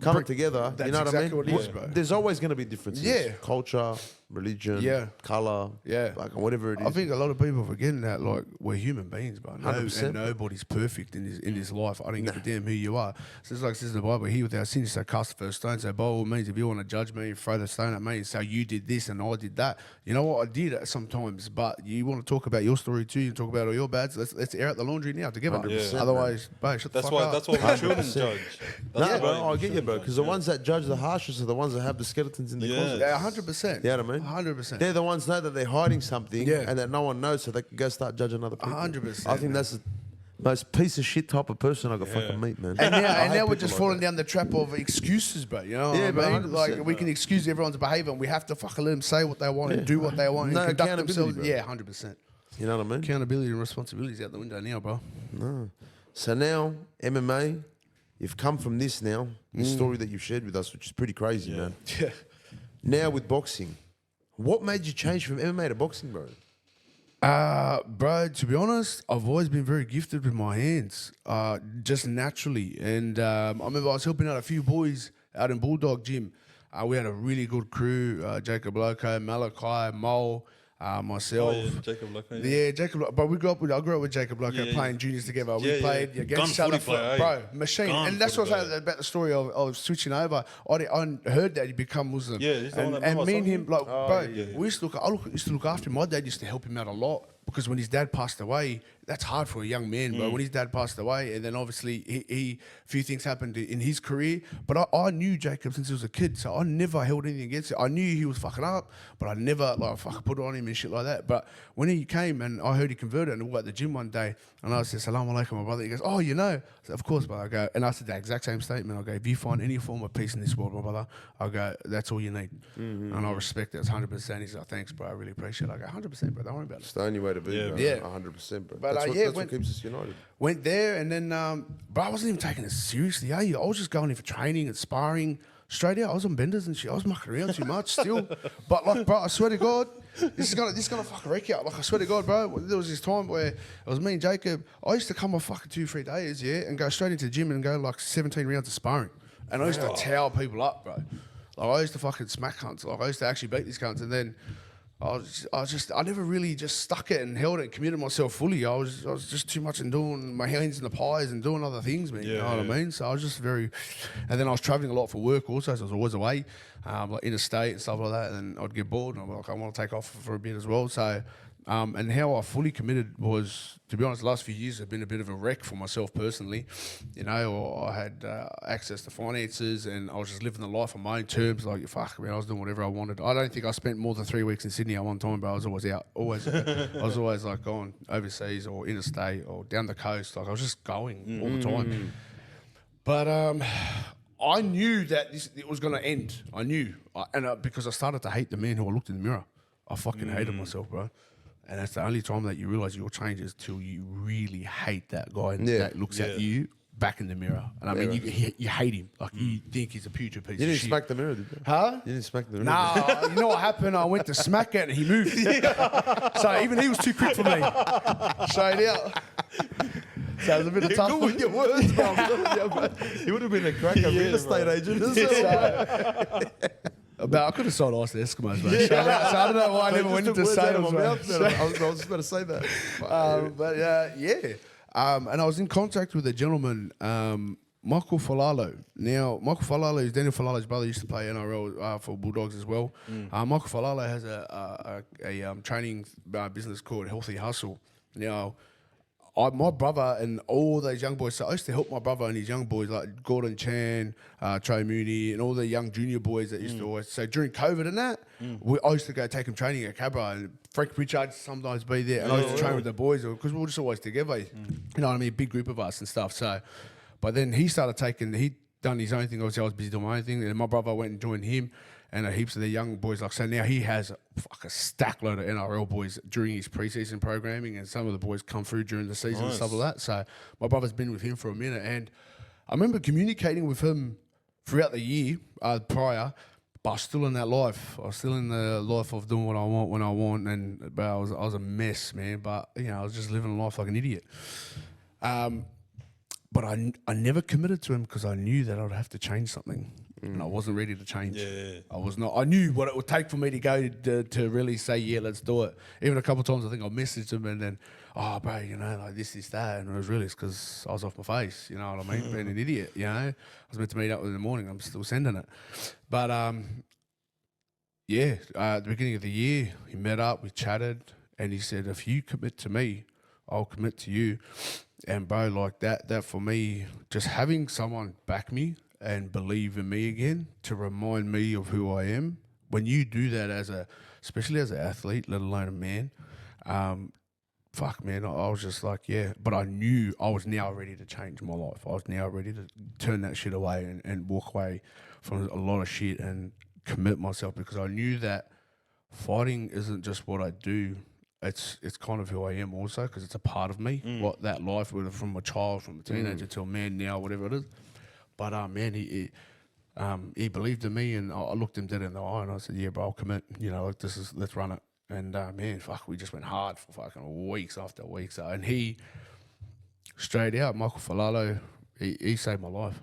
coming together, That's you know exactly what I mean? what it is, bro. There's always going to be differences. Yeah. Culture, religion, Yeah. color, Yeah. whatever it is. I think a lot of people are forgetting that, like, we're human beings, bro. 100%. And nobody's perfect in this life. I don't give a damn who you are. So it's like it says in the Bible, he without sin, so cast the first stone. So by all means, if you want to judge me, throw the stone at me and say you did this and I did that. You know what? I did it sometimes, but you want to talk about your story too. You talk about all your bads. Let's air out the laundry now together. 100%, Otherwise, bro, shut the That's fuck why. up. That's why we shouldn't 100%. judge. No, That's bro, why I we get you, shouldn't bro. judge, Because the yeah. ones that judge the harshest are the ones that have the skeletons in the Yeah. closet. Yeah, 100%. You know what I mean? 100%. They're the ones know that they're hiding something Yeah. and that no one knows, so they can go start judging other people. 100%, I think that's Most piece of shit type of person I could fucking meet, man. And I now, hate we're people just like falling that. down the trap of excuses, bro. You know Yeah, what I but mean? 100%, Like, we bro. can excuse everyone's behavior, and we have to fucking let them say what they want and do what they want No and conduct accountability, themselves. bro. Yeah, 100%. You know what I mean? Accountability and responsibilities out the window now, bro. No. So now, MMA, you've come from this now, the story that you've shared with us, which is pretty crazy, man. Yeah. Now with boxing, what made you change from MMA to boxing, bro? Bro, to be honest, I've always been very gifted with my hands, just naturally. And I remember I was helping out a few boys out in Bulldog Gym. We had a really good crew, Jacob Loco, Malachi, Mo, myself. Oh, yeah, Jacob Loco, yeah. Yeah, Jacob. But I grew up with Jacob Loco Yeah, playing yeah. juniors together. We Yeah, yeah. played Gun against each other, footy player, bro, eh? machine. Gun And that's what footy I was saying about the story of switching over. I heard that he become Muslim. Yeah, he's the one that and know me my and son. him, like, bro, yeah, yeah. we used to used to look after him. My dad used to help him out a lot. Because when his dad passed away, that's hard for a young man, bro. When his dad passed away, and then obviously a few things happened in his career. But I knew Jacob since he was a kid, so I never held anything against it. I knew he was fucking up, but I never fucking put it on him and shit like that. But when he came and I heard he converted and we were at the gym one day, and I said, "Salam alaikum, my brother." He goes, "Oh, you know?" I said, "Of course, brother." I go, and I said the exact same statement. I go, "If you find any form of peace in this world, my brother," I go, "that's all you need," and I respect it. It's 100%. He's like, "Thanks, bro. I really appreciate it." I go, "100%, bro. Don't worry about it." It's the only way to be, Yeah, bro. yeah. 100%, bro. But, That's, what, yeah, that's when- what keeps us united. Went there and then, but I wasn't even taking it seriously. I was just going in for training and sparring. Straight out, I was on benders and shit. I was mucking around too much still. But like, bro, I swear to God, this is gonna fucking wreck you out. Like, I swear to God, bro, there was this time where it was me and Jacob. I used to come off fucking 2-3 days, yeah, and go straight into the gym and go like 17 rounds of sparring. And I used to towel people up, bro. Like, I used to fucking smack cunts. Like, I used to actually beat these cunts, and then I never really just stuck it and held it and committed myself fully. I was just too much in doing my hands in the pies and doing other things, man. You know what I mean? So I was just very, and then I was traveling a lot for work also, so I was always away, like interstate and stuff like that. And then I'd get bored and I'm like, I want to take off for a bit as well. So, and how I fully committed was, to be honest, the last few years have been a bit of a wreck for myself personally. You know, or I had access to finances and I was just living the life on my own terms. Like, fuck, man, I was doing whatever I wanted. I don't think I spent more than 3 weeks in Sydney at one time, but I was always out. I was always like going overseas or interstate or down the coast. Like, I was just going all the time. But I knew that it was going to end. I knew. Because I started to hate the man who I looked in the mirror. I fucking hated myself, bro. And that's the only time that you realise you'll change is till you really hate that guy that looks at you back in the mirror. And I mean, you hate him. Like, you think he's a putrid piece You of didn't shit. smack the mirror, did you? Huh? You didn't smack the mirror. Nah, you know what happened? I went to smack it and he moved. So even he was too quick for me. Straight out. So it was a bit of tough. Good with your words, bro. He would have been a cracker real estate agent as well. I could have sold ice to Eskimos, mate. So I don't know why I never went into sales, I mate. was just about to say that. And I was in contact with a gentleman, Michael Falalo. Now, Michael Falalo is Daniel Falalo's brother. Used to play NRL for Bulldogs as well. Michael Falalo has a training business called Healthy Hustle. Now, my brother and all those young boys, so I used to help my brother and his young boys like Gordon Chan, Trey Mooney, and all the young junior boys that used to always. So during COVID and that, I used to go take them training at Cabra, and Frank Pritchard sometimes be there, and I used to train with the boys because we were just always together. You know what I mean? A big group of us and stuff. So, but then he started he'd done his own thing. Obviously, I was busy doing my own thing, and my brother went and joined him. And heaps of the young boys, like, so now he has a stack load of NRL boys during his preseason programming, and some of the boys come through during the season and stuff like that. So my brother's been with him for a minute, and I remember communicating with him throughout the year prior, but I was still in that life. I was still in the life of doing what I want when I want, and but I was a mess, man. But you know, I was just living life like an idiot. But I never committed to him because I knew that I'd have to change something. And I wasn't ready to change. Yeah. I was not. I knew what it would take for me to go to really say, yeah, let's do it. Even a couple of times I think I messaged him and then, oh, bro, you know, like this, that. And it was really because I was off my face, you know what I mean? Being an idiot, you know. I was meant to meet up with him in the morning. I'm still sending it. But, at the beginning of the year, he met up, we chatted, and he said, if you commit to me, I'll commit to you. And, bro, like that for me, just having someone back me and believe in me again to remind me of who I am. When you do that especially as an athlete, let alone a man, fuck, man, I was just like, yeah. But I knew I was now ready to change my life. I was now ready to turn that shit away and walk away from a lot of shit and commit myself, because I knew that fighting isn't just what I do. It's kind of who I am also, because it's a part of me. What that life, whether from a child, from a teenager till a man now, whatever it is. But man, he believed in me, and I looked him dead in the eye, and I said, "Yeah, bro, I'll commit. You know, like let's run it." And man, fuck, we just went hard for fucking weeks after weeks. And he, straight out, Michael Falalo, he saved my life.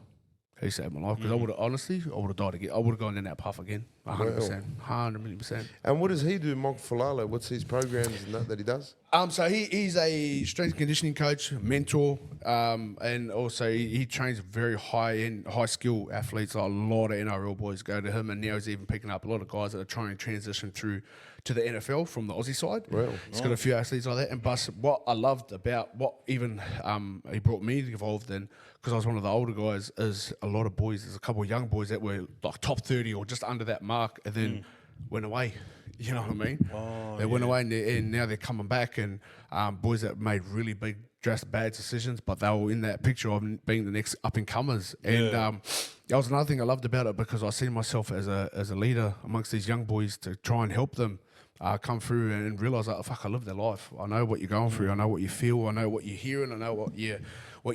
He saved my life, because I would have, honestly, I would have died again. I would have gone in that path again, 100%, 100%. And what does he do, Michael Falalo? What's his programs and that he does? So he's a strength and conditioning coach, mentor, and also he trains very high skill athletes. Like a lot of NRL boys go to him, and now he's even picking up a lot of guys that are trying to transition through to the NFL from the Aussie side. Wow. He's got a few athletes like that. And but what I loved about what even he brought me involved in, because I was one of the older guys, is a lot of boys. There's a couple of young boys that were like top 30 or just under that mark, and then went away. You know what I mean? They went away, and now they're coming back, and boys that made really big, drastic, bad decisions, but they were in that picture of being the next up-and-comers. And that was another thing I loved about it, because I see myself as a leader amongst these young boys to try and help them come through and realise that, fuck, I live their life. I know what you're going through. I know what you feel. I know what you're hearing. I know what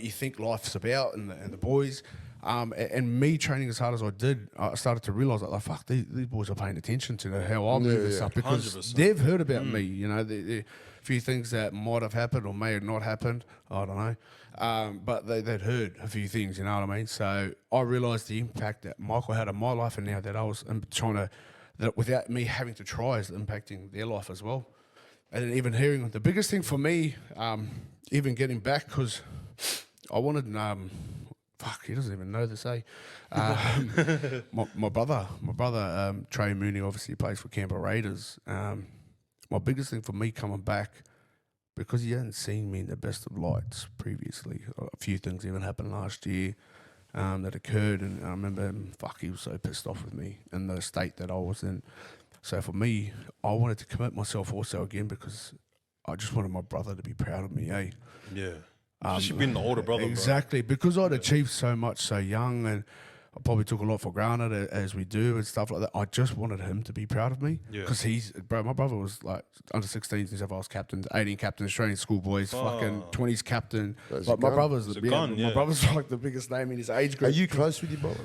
you think life's about, and the boys. And me training as hard as I did, I started to realise that, like, fuck, these boys are paying attention to how I'm living stuff, because 100%. they've heard about me. You know, a few things that might have happened or may have not happened. I don't know. But they'd heard a few things, you know what I mean? So I realised the impact that Michael had on my life, and now that I was trying to, that without me having to try, is impacting their life as well. And then even hearing, the biggest thing for me, even getting back, because I wanted, fuck, he doesn't even know this, eh? My brother, Dion Mooney, obviously plays for Canberra Raiders. My biggest thing for me coming back, because he hadn't seen me in the best of lights previously. A few things even happened last year that occurred, and I remember him, fuck, he was so pissed off with me in the state that I was in. So for me, I wanted to commit myself also again, because I just wanted my brother to be proud of me, eh? Yeah. Especially being the older brother, exactly, because I'd achieved so much so young, and I probably took a lot for granted, as we do and stuff like that. I just wanted him to be proud of me, because my brother was like under 16s and stuff. I was captain, 18 captain, Australian schoolboys, fucking 20s captain. Like my brother's my brother's like the biggest name in his age group. Are you close with your brother?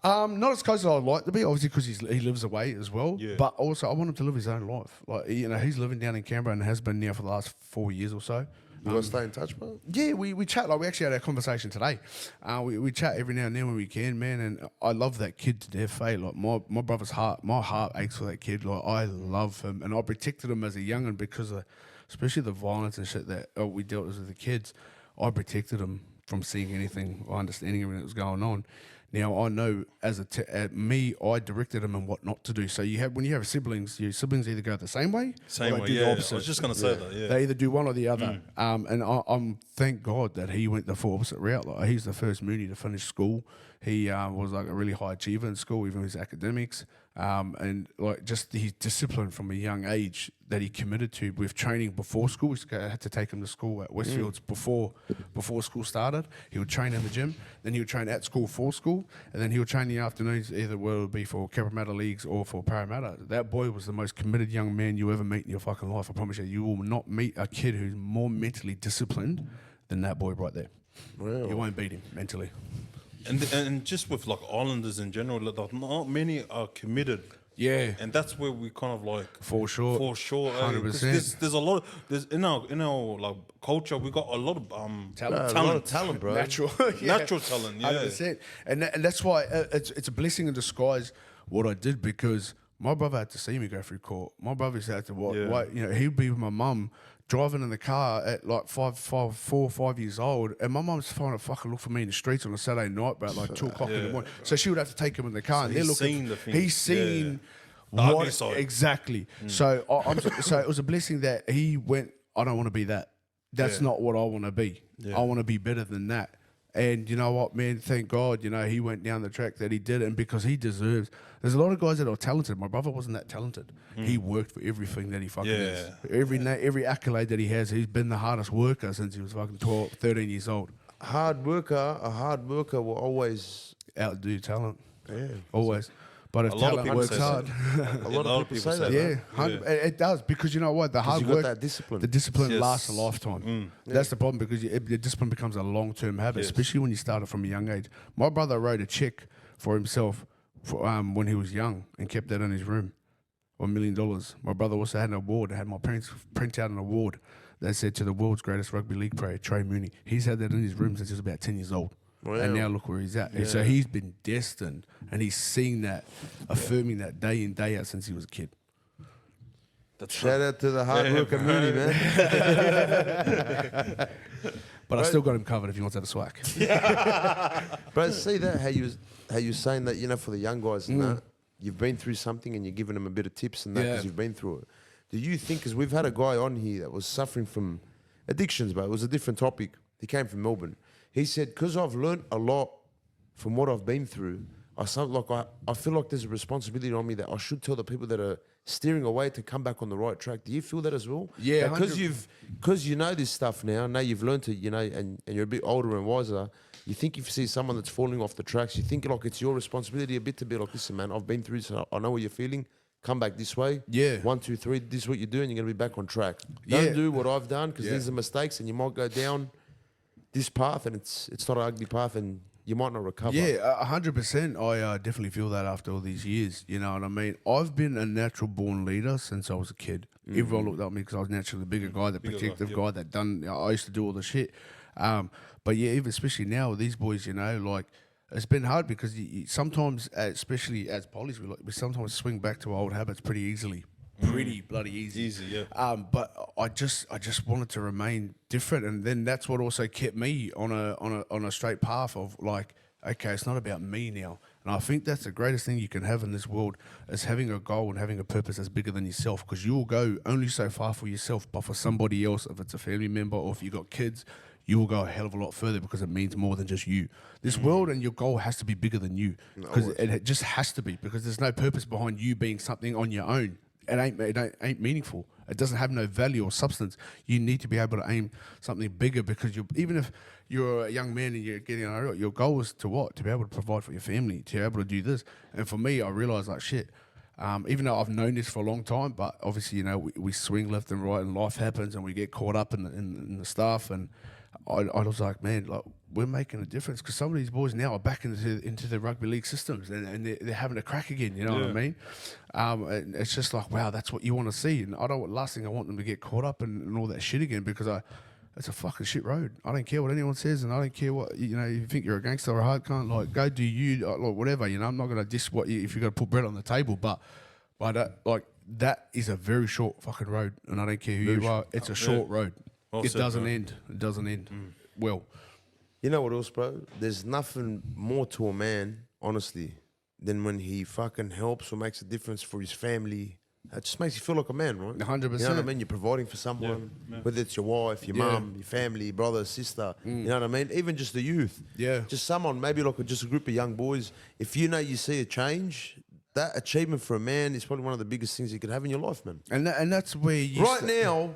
Not as close as I'd like to be, obviously, because he lives away as well. Yeah. But also, I want him to live his own life. Like, you know, he's living down in Canberra and has been now for the last 4 years or so. You want to stay in touch, bro? Yeah, we chat. Like, we actually had a conversation today. We chat every now and then when we can, man. And I love that kid to death, eh? Like, my brother's heart, my heart aches for that kid. Like, I love him, and I protected him as a young'un, because of, especially the violence and shit that we dealt with the kids. I protected him from seeing anything or understanding everything that was going on. Now, I know as me, I directed him on what not to do. So when you have siblings, your siblings either go the same way, same or way. do the opposite. I was just gonna say that. Yeah, they either do one or the other. And I'm thank God that he went the full opposite route. Like, he's the first Mooney to finish school. He was like a really high achiever in school, even his academics. And like just his discipline from a young age that he committed to with training before school. We had to take him to school at Westfields before school started. He would train in the gym, then he would train at school for school, and then he would train in the afternoons, either whether it would be for Cabramatta Leagues or for Parramatta. That boy was the most committed young man you ever meet in your fucking life. I promise you, you will not meet a kid who's more mentally disciplined than that boy right there. Wow. You won't beat him mentally. And just with like Islanders in general, like not many are committed. Yeah, and that's where we kind of like fall short. 100%. There's a lot. There's in our like culture, we got a lot of talent. A lot of talent, bro. Natural talent. Yeah, 100%. And that's why it's a blessing in disguise what I did, because my brother had to see me go through court. My brother had to wait. You know, he'd be with my mum driving in the car at like 4 or 5 years old, and my mum's trying to fucking look for me in the streets on a Saturday night about like 2 o'clock in the morning. So she would have to take him in the car, and they're looking. He's seen the ugly side. Exactly. So so it was a blessing that he went, I don't want to be that. That's not what I want to be. I want to be better than that. And you know what, man? Thank God, you know, he went down the track that he did, and because he deserves. There's a lot of guys that are talented. My brother wasn't that talented. He worked for everything that he fucking is. Every accolade that he has, he's been the hardest worker since he was fucking 12, 13 years old. A hard worker will always Outdo talent. Yeah. Always. But if A lot of talent people works say that. hard, a lot of people say that. yeah, right? 100 it does, because you know what, the hard you got work, that discipline. the discipline Yes. lasts a lifetime. That's the problem, because the discipline becomes a long-term habit, especially when you start it from a young age. My brother wrote a check for himself for, when he was young and kept that in his room, $1 million. My brother also had an award. I had my parents print out an award that said to the world's greatest rugby league player, Dion Mooney. He's had that in his room since he was about 10 years old. Wow. And now look where he's at. And so he's been destined, and he's seeing that, affirming that day in, day out since he was a kid. Shout out to the hard worker Mooney, man. But I still got him covered if he wants to have a swag. Bro, see that how you saying that, you know, for the young guys and that, you've been through something and you're giving them a bit of tips and that because you've been through it. Do you think, because we've had a guy on here that was suffering from addictions, but it was a different topic. He came from Melbourne. He said, because I've learned a lot from what I've been through, I feel like there's a responsibility on me that I should tell the people that are steering away to come back on the right track. Do you feel that as well? Yeah, because you know this stuff now you've learned to, you know, and you're a bit older and wiser. You think if you see someone that's falling off the tracks, you think like it's your responsibility a bit to be like, listen, man, I've been through this, I know what you're feeling. Come back this way. Yeah. 1, 2, 3. This is what you're doing. You're gonna be back on track. Don't do what I've done, because these are mistakes, and you might go down this path, and it's not an ugly path, and you might not recover. Yeah, 100%. I definitely feel that after all these years. You know what I mean? I've been a natural born leader since I was a kid. Everyone looked up at me because I was naturally the bigger guy, the protective guy that done. I used to do all the shit. But yeah, even especially now with these boys, you know, like it's been hard because you sometimes, especially as polys, we sometimes swing back to old habits pretty easily. Pretty bloody easy. Easy, yeah. But I just wanted to remain different, and then that's what also kept me on a straight path of like, okay, it's not about me now. And I think that's the greatest thing you can have in this world, is having a goal and having a purpose that's bigger than yourself, because you will go only so far for yourself, but for somebody else, if it's a family member or if you got kids, you will go a hell of a lot further because it means more than just you. This world and your goal has to be bigger than you, because it just has to be, because there's no purpose behind you being something on your own. It ain't meaningful. It doesn't have no value or substance. You need to be able to aim something bigger, because even if you're a young man and you're getting older, your goal is to what? To be able to provide for your family, to be able to do this. And for me, I realised like shit. Even though I've known this for a long time, but obviously, you know, we swing left and right, and life happens, and we get caught up in the stuff. And I was like, man, like we're making a difference, because some of these boys now are back into the rugby league systems, and they're having a crack again. You know what I mean? And it's just like, wow, that's what you want to see. And last thing I want them to get caught up in and all that shit again, because it's a fucking shit road. I don't care what anyone says, and I don't care what, you know, you think you're a gangster or a hard cunt, like go do you, like whatever. You know, I'm not gonna diss what you, if you're gonna put bread on the table, but like that is a very short fucking road, and I don't care who you are. It's a short road. Well It said, doesn't man. end. It doesn't end. Well, You know what else, bro? There's nothing more to a man, honestly, than when he fucking helps or makes a difference for his family. It just makes you feel like a man, right? 100%. You know what I mean? You're providing for someone, whether it's your wife, your mum, your family, brother, sister. You know what I mean? Even just the youth. Yeah. Just someone, maybe like just a group of young boys. If you know you see a change, that achievement for a man is probably one of the biggest things you could have in your life, man. and that's where you Right now,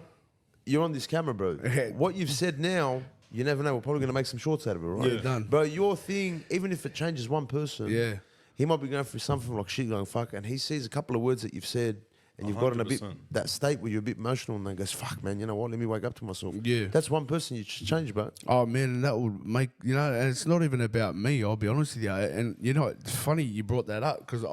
you're on this camera, bro. Yeah. What you've said now, you never know. We're probably going to make some shorts out of it, right? Yeah, done. But your thing, even if it changes one person, Yeah. he might be going through something like shit, going fuck, and he sees a couple of words that you've said, and you've got in a bit 100%. that state where you're a bit emotional, and then goes, fuck, man, you know what? Let me wake up to myself. Yeah. That's one person you should change, bro. Oh man, and that will make, you know, and it's not even about me. I'll be honest with you. And you know, it's funny you brought that up, because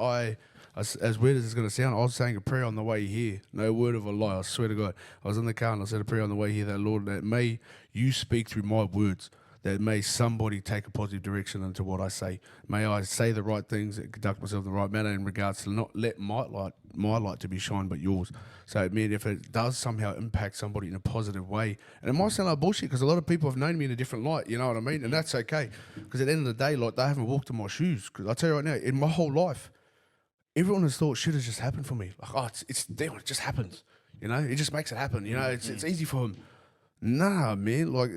as weird as it's going to sound, I was saying a prayer on the way here. No word of a lie. I swear to God. I was in the car and I said a prayer on the way here, that Lord, that may you speak through my words, that may somebody take a positive direction into what I say. May I say the right things and conduct myself in the right manner in regards to not let my light to be shined but yours. So, man, if it does somehow impact somebody in a positive way, and it might sound like bullshit, because a lot of people have known me in a different light, you know what I mean? And that's okay, because at the end of the day, like, they haven't walked in my shoes. Because I tell you right now, in my whole life, everyone has thought shit has just happened for me. Like, oh, it's Dion, it just happens. You know, it just makes it happen. You know, it's easy for him. Nah, man. Like,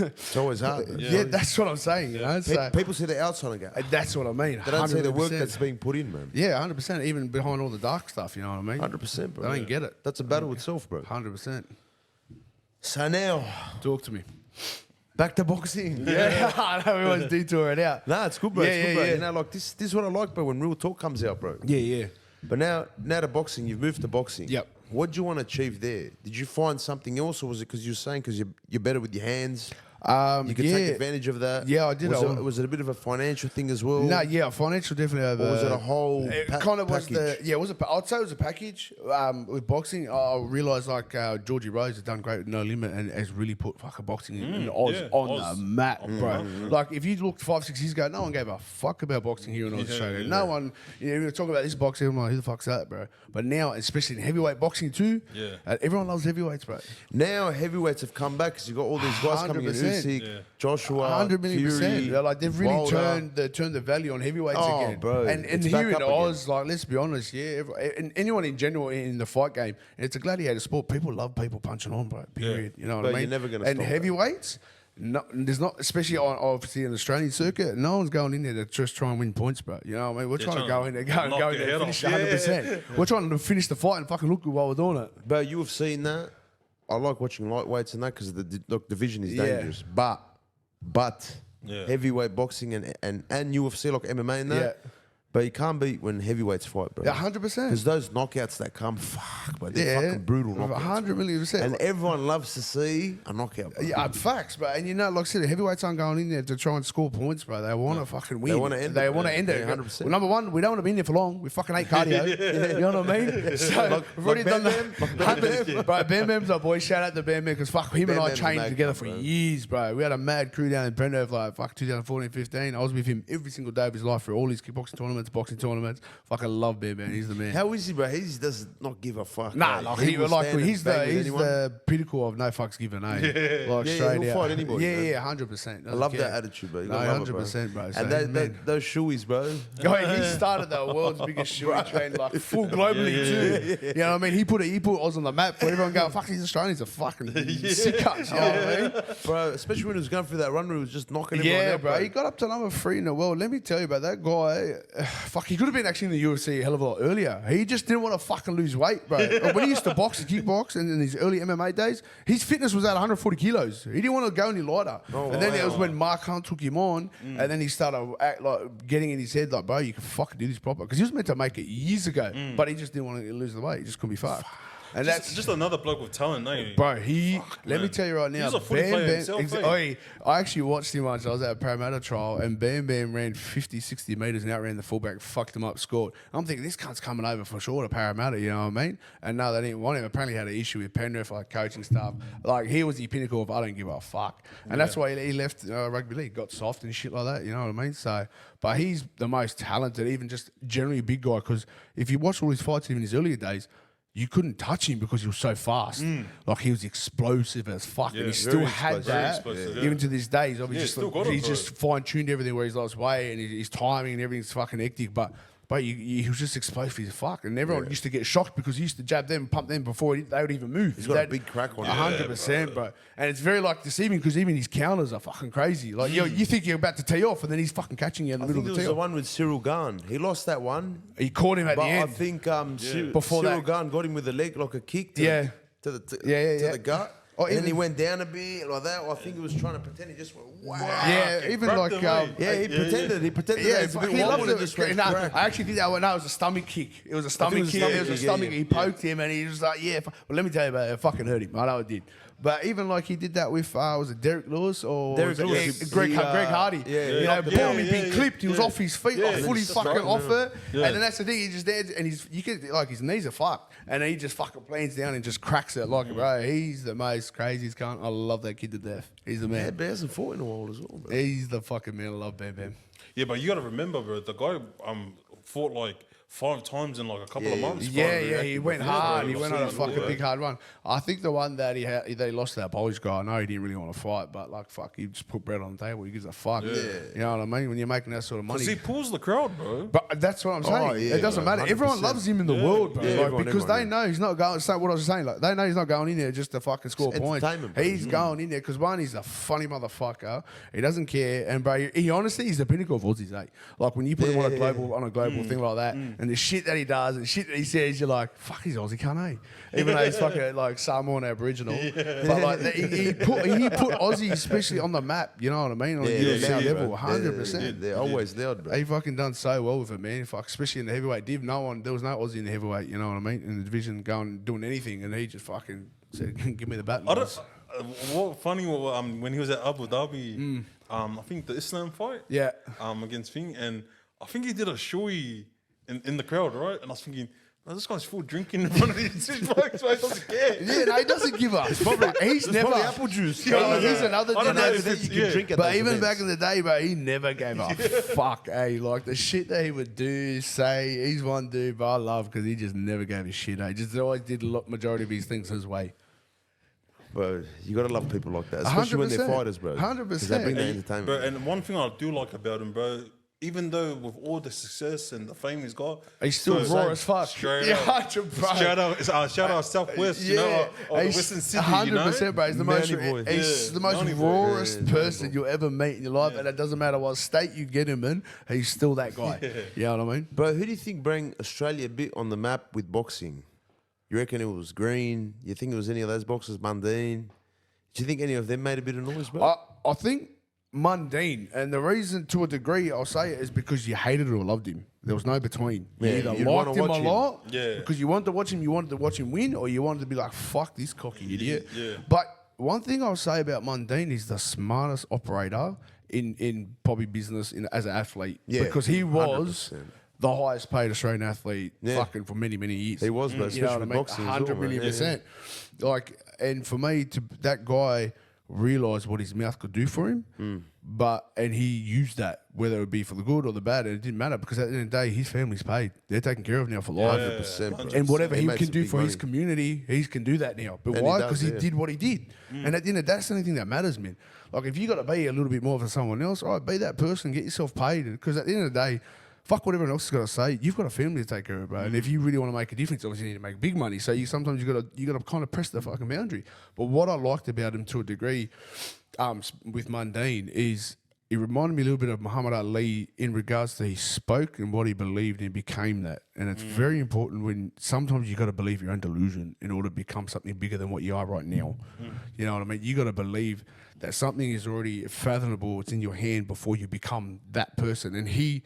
It's always hard. yeah, that's what I'm saying. You know, so People see the outside and go, that's what I mean. they don't see the work 100%. that's being put in, man. Yeah, 100%. Even behind all the dark stuff, you know what I mean? 100%, bro. They don't get it. That's a battle itself, bro. 100%. So now, Talk to me. back to boxing. Yeah, I know we always detour it out. Nah, it's good, bro. Yeah, It's good, yeah, bro. yeah. You know, like this is what I like, bro, when real talk comes out, bro. Yeah, yeah. But now to boxing, you've moved to boxing. Yep. What do you want to achieve there? Did you find something else, or was it because you're saying because you're better with your hands? You could take advantage of that. Yeah, I did. Was it a bit of a financial thing as well? No, yeah, financial definitely over. Or was it a whole It kind of was package? it was I'd say it was a package with boxing. I realised like Georgie Rose has done great with No Limit and has really put fucking boxing in Oz yeah, on Oz. the map, bro. Like if you looked 5-6 years ago, no one gave a fuck about boxing here in Australia. No one, you were talking about this boxing. I'm like, who the fuck's that, bro? But now, especially in heavyweight boxing too, everyone loves heavyweights, bro. Now heavyweights have come back because you got all these guys coming in. 100%. Usyk, Joshua, 100 million Fury, percent. They're like they've really Wilder. turned the value on heavyweights Oh, again. bro, And it's here back in up again. Oz, like let's be honest, and anyone in general in the fight game, it's a gladiator sport. People love people punching on, bro. Period. You know what But I mean? you're never gonna And stop that. heavyweights. No, there's not, especially obviously in the Australian circuit. No one's going in there to just try and win points, bro. You know what I mean? We're trying to go in there, go knock in your there, head finish off. 100%. We're trying to finish the fight and fucking look good while we're doing it. But you have seen that. I like watching lightweights and that because the division is Yeah. dangerous. But heavyweight boxing and UFC like MMA and that. Yeah. But you can't beat when heavyweights fight, bro. Yeah, 100%. Because those knockouts that come, fuck, but they're fucking brutal knockouts. 100 million%. And everyone loves to see a knockout, bro. Yeah, facts, bro. And you know, like I said, the heavyweights aren't going in there to try and score points, bro. They want to fucking win. They wanna end it, They bro. want to end it. Yeah, 100%. Well, number one, we don't want to be in there for long. We fucking hate cardio. You know what I mean? So we've already done that. Bro, Bam Bam's our boy. Shout out to Bam Bam because fuck, him Bam and I Bam's a trained mad together cunt, for bro. years, bro. We had a mad crew down in Penrith like fuck 2014, 15. I was with him every single day of his life for all his kickboxing tournaments, boxing tournaments. Fucking love Bam Bam. He's the man. How is he, bro? He does not give a fuck. Nah, bro. like, will stand and he's bang with he's anyone. the pinnacle of no fucks given, eh? Like Yeah, straight he'll out. fight anybody, Yeah, man. yeah, 100%. I love that attitude, bro. You No, gotta love it, 100%, bro. So, And man. those shoeies, bro. Oh, he started the world's biggest shooting train, like full globally too. You know what I mean? He put Oz on the map for everyone going, fuck, he's Australian, he's a fucking sick cunt. You know what I mean? Bro, especially when he was going through that run where he was just knocking everyone Yeah, out, bro. He got up to number 3 in the world. Let me tell you about that guy. Fuck, he could have been actually in the UFC a hell of a lot earlier. He just didn't want to fucking lose weight, bro. When he used to box and kickbox and in his early MMA days, his fitness was at 140 kilos. He didn't want to go any lighter. And then it was when Mark Hunt took him on, and then he started getting in his head like, bro, you can fucking do this proper. Because he was meant to make it years ago, but he just didn't want to lose the weight. He just couldn't be fucked. And that's Just another bloke with talent, eh? bro. Let me tell you right now, was a footy player himself, eh? Oi, I actually watched him once. I was at a Parramatta trial, and Bam Bam ran 50, 60 metres and outran the fullback, fucked him up, scored. I'm thinking this cunt's coming over for sure to Parramatta. You know what I mean? And no, they didn't want him. Apparently, had an issue with Penrith, like coaching staff. Like he was the pinnacle of I don't give a fuck, and that's why he left rugby league, got soft and shit like that. You know what I mean? So, but he's the most talented, even just generally a big guy. Because if you watch all his fights, even his earlier days. You couldn't touch him because he was so fast. Like he was explosive as fuck, and he still very had explosive. that. Very explosive, Even to this day, he's obviously still got it, he's bro. just fine tuned everything where he's lost weight and his timing and everything's fucking hectic. But he was just explosive as fuck, and everyone used to get shocked because he used to jab them, pump them before they would even move. He's got a big crack on him. 100%, bro. And it's very like deceiving because even his counters are fucking crazy. Like you think you're about to tee off, and then he's fucking catching you in the I middle think it of was the the tee off. one with Cyril Gahn. He lost that one. He caught him at But the I end. think Before Cyril that- Gahn got him with the leg, like a kick to Yeah. the Yeah. gut. Oh, And then he even- went down a bit like that. I think he was trying to pretend he just went, wow. Yeah, even grabbed like him, eh? Yeah, he pretended. He pretended that it's a bit he wobble loves and it. just went No, crack. I actually think that one. No, it was a stomach kick. It was a stomach it was a kick. stomach It was a kick, stomach. yeah, He poked him, and he was like, "Yeah." Well, let me tell you about it. It fucking hurt him. I know it did. But even like he did that with was it Derek Lewis or Derek was it- Lewis. yeah, Greg He, Hardy? yeah, You know, yeah, boom, yeah, he'd been yeah, clipped. He was yeah. off his feet, Yeah, like and fully just fucking straight off it. Yeah. And then that's the thing. He's just there, and you could like his knees are fucked, and then he just fucking plans down and just cracks it. Like, bro, he's the most craziest cunt. I love that kid to death. He's the Yeah, man. but he hasn't fought in a while as well, bro. He's the fucking man. I love Bam Bam. Yeah, but you got to remember, bro. The guy fought like 5 times in like a couple of months. Yeah, he went hard. He went on a fucking big. big hard run. I think the one that he lost to that Polish guy, I know he didn't really want to fight, but like, fuck, he just put bread on the table. He gives a fuck. Yeah. You know what I mean? When you're making that sort of money. Because he pulls the crowd, bro. But that's what I'm saying. yeah, It doesn't matter. 100%. Everyone loves him in the world, bro. Yeah, Like, because they know he's not going. So what I was saying, like, they know he's not going in there just to fucking score points. entertainment, bro. He's going in there because one, he's a funny motherfucker. He doesn't care, and bro, he honestly, he's the pinnacle of Aussies, eh? Like when you put him on a global thing like that, and the shit that he does and shit that he says, you're like, fuck, he's Aussie, can't he? Even though he's fucking like Samoan Aboriginal, but like he put Aussie especially on the map. You know what I mean? On a UFC level, 100%. They're always loud, bro. He fucking done so well with it, man. Fuck, especially in the heavyweight div. There was no Aussie in the heavyweight. You know what I mean? In the division, going doing anything, and he just fucking said, "Give me the bat." What funny when he was at Abu Dhabi, I think the Islam fight, against Thing, and I think he did a showy in the crowd, right? And I was thinking, oh, this guy's full drinking in front of these folks, so he doesn't care. Yeah, no, he doesn't give up. He's never apple juice. He's another I don't know dude if that it's- drink at But those even events. back in the day, bro, he never gave up. Fuck, eh? Like the shit that he would do, say. He's one dude, but I love because he just never gave a shit. Eh? Just always did a majority of his things his way. Bro, you gotta love people like that, especially when they're 100%. fighters, bro. 100%. 'Cause they bring the Bro, entertainment. and one thing I do like about him, bro, even though with all the success and the fame he's got, He's still so- raw as fuck. Straight Yeah, up. 100%, bro. Shout out Southwest, you know, or the he's Western Sydney, 100%, you know? bro. He's the most, Manly boy. he's the most Manly boy. rawest person you'll ever meet in your life, and it doesn't matter what state you get him in, he's still that guy. You know what I mean? Bro, who do you think bring Australia a bit on the map with boxing? You reckon it was Green? You think it was any of those boxers, Mundine? Do you think any of them made a bit of noise, bro? I think Mundine, and the reason to a degree I'll say it is because you hated or loved him. There was no between. You Yeah, either you'd liked wanna him a watch him. lot, Yeah. because you wanted to watch him win, or you wanted to be like, fuck this cocky idiot. Yeah. But one thing I'll say about Mundine is the smartest operator in probably business as an athlete. Yeah, Because he was 100%. the highest paid Australian athlete Yeah. fucking for many, many years. He was, bro, You know especially what I with mean? boxing as well, 100 man. million Yeah, percent. Like, and for me, that guy realised what his mouth could do for him, and he used that, whether it would be for the good or the bad, and it didn't matter because at the end of the day, his family's paid. They're taken care of now for life. 100%, bro. And whatever he made can some do big for his money. community, he can do that now. But And he why? does, Because he yeah. did what he did. And at the end of the day, that's the only thing that matters, man. Like, if you got to be a little bit more for someone else, all right, be that person, get yourself paid. Because at the end of the day, fuck what everyone else has got to say. You've got a family to take care of, bro. And if you really want to make a difference, obviously you need to make big money. So sometimes you got to kind of press the fucking boundary. But what I liked about him to a degree, with Mundine, is he reminded me a little bit of Muhammad Ali in regards to he spoke and what he believed and became that. And it's very important when sometimes you got to believe your own delusion in order to become something bigger than what you are right now. You know what I mean? You got to believe that something is already fathomable. It's in your hand before you become that person. And he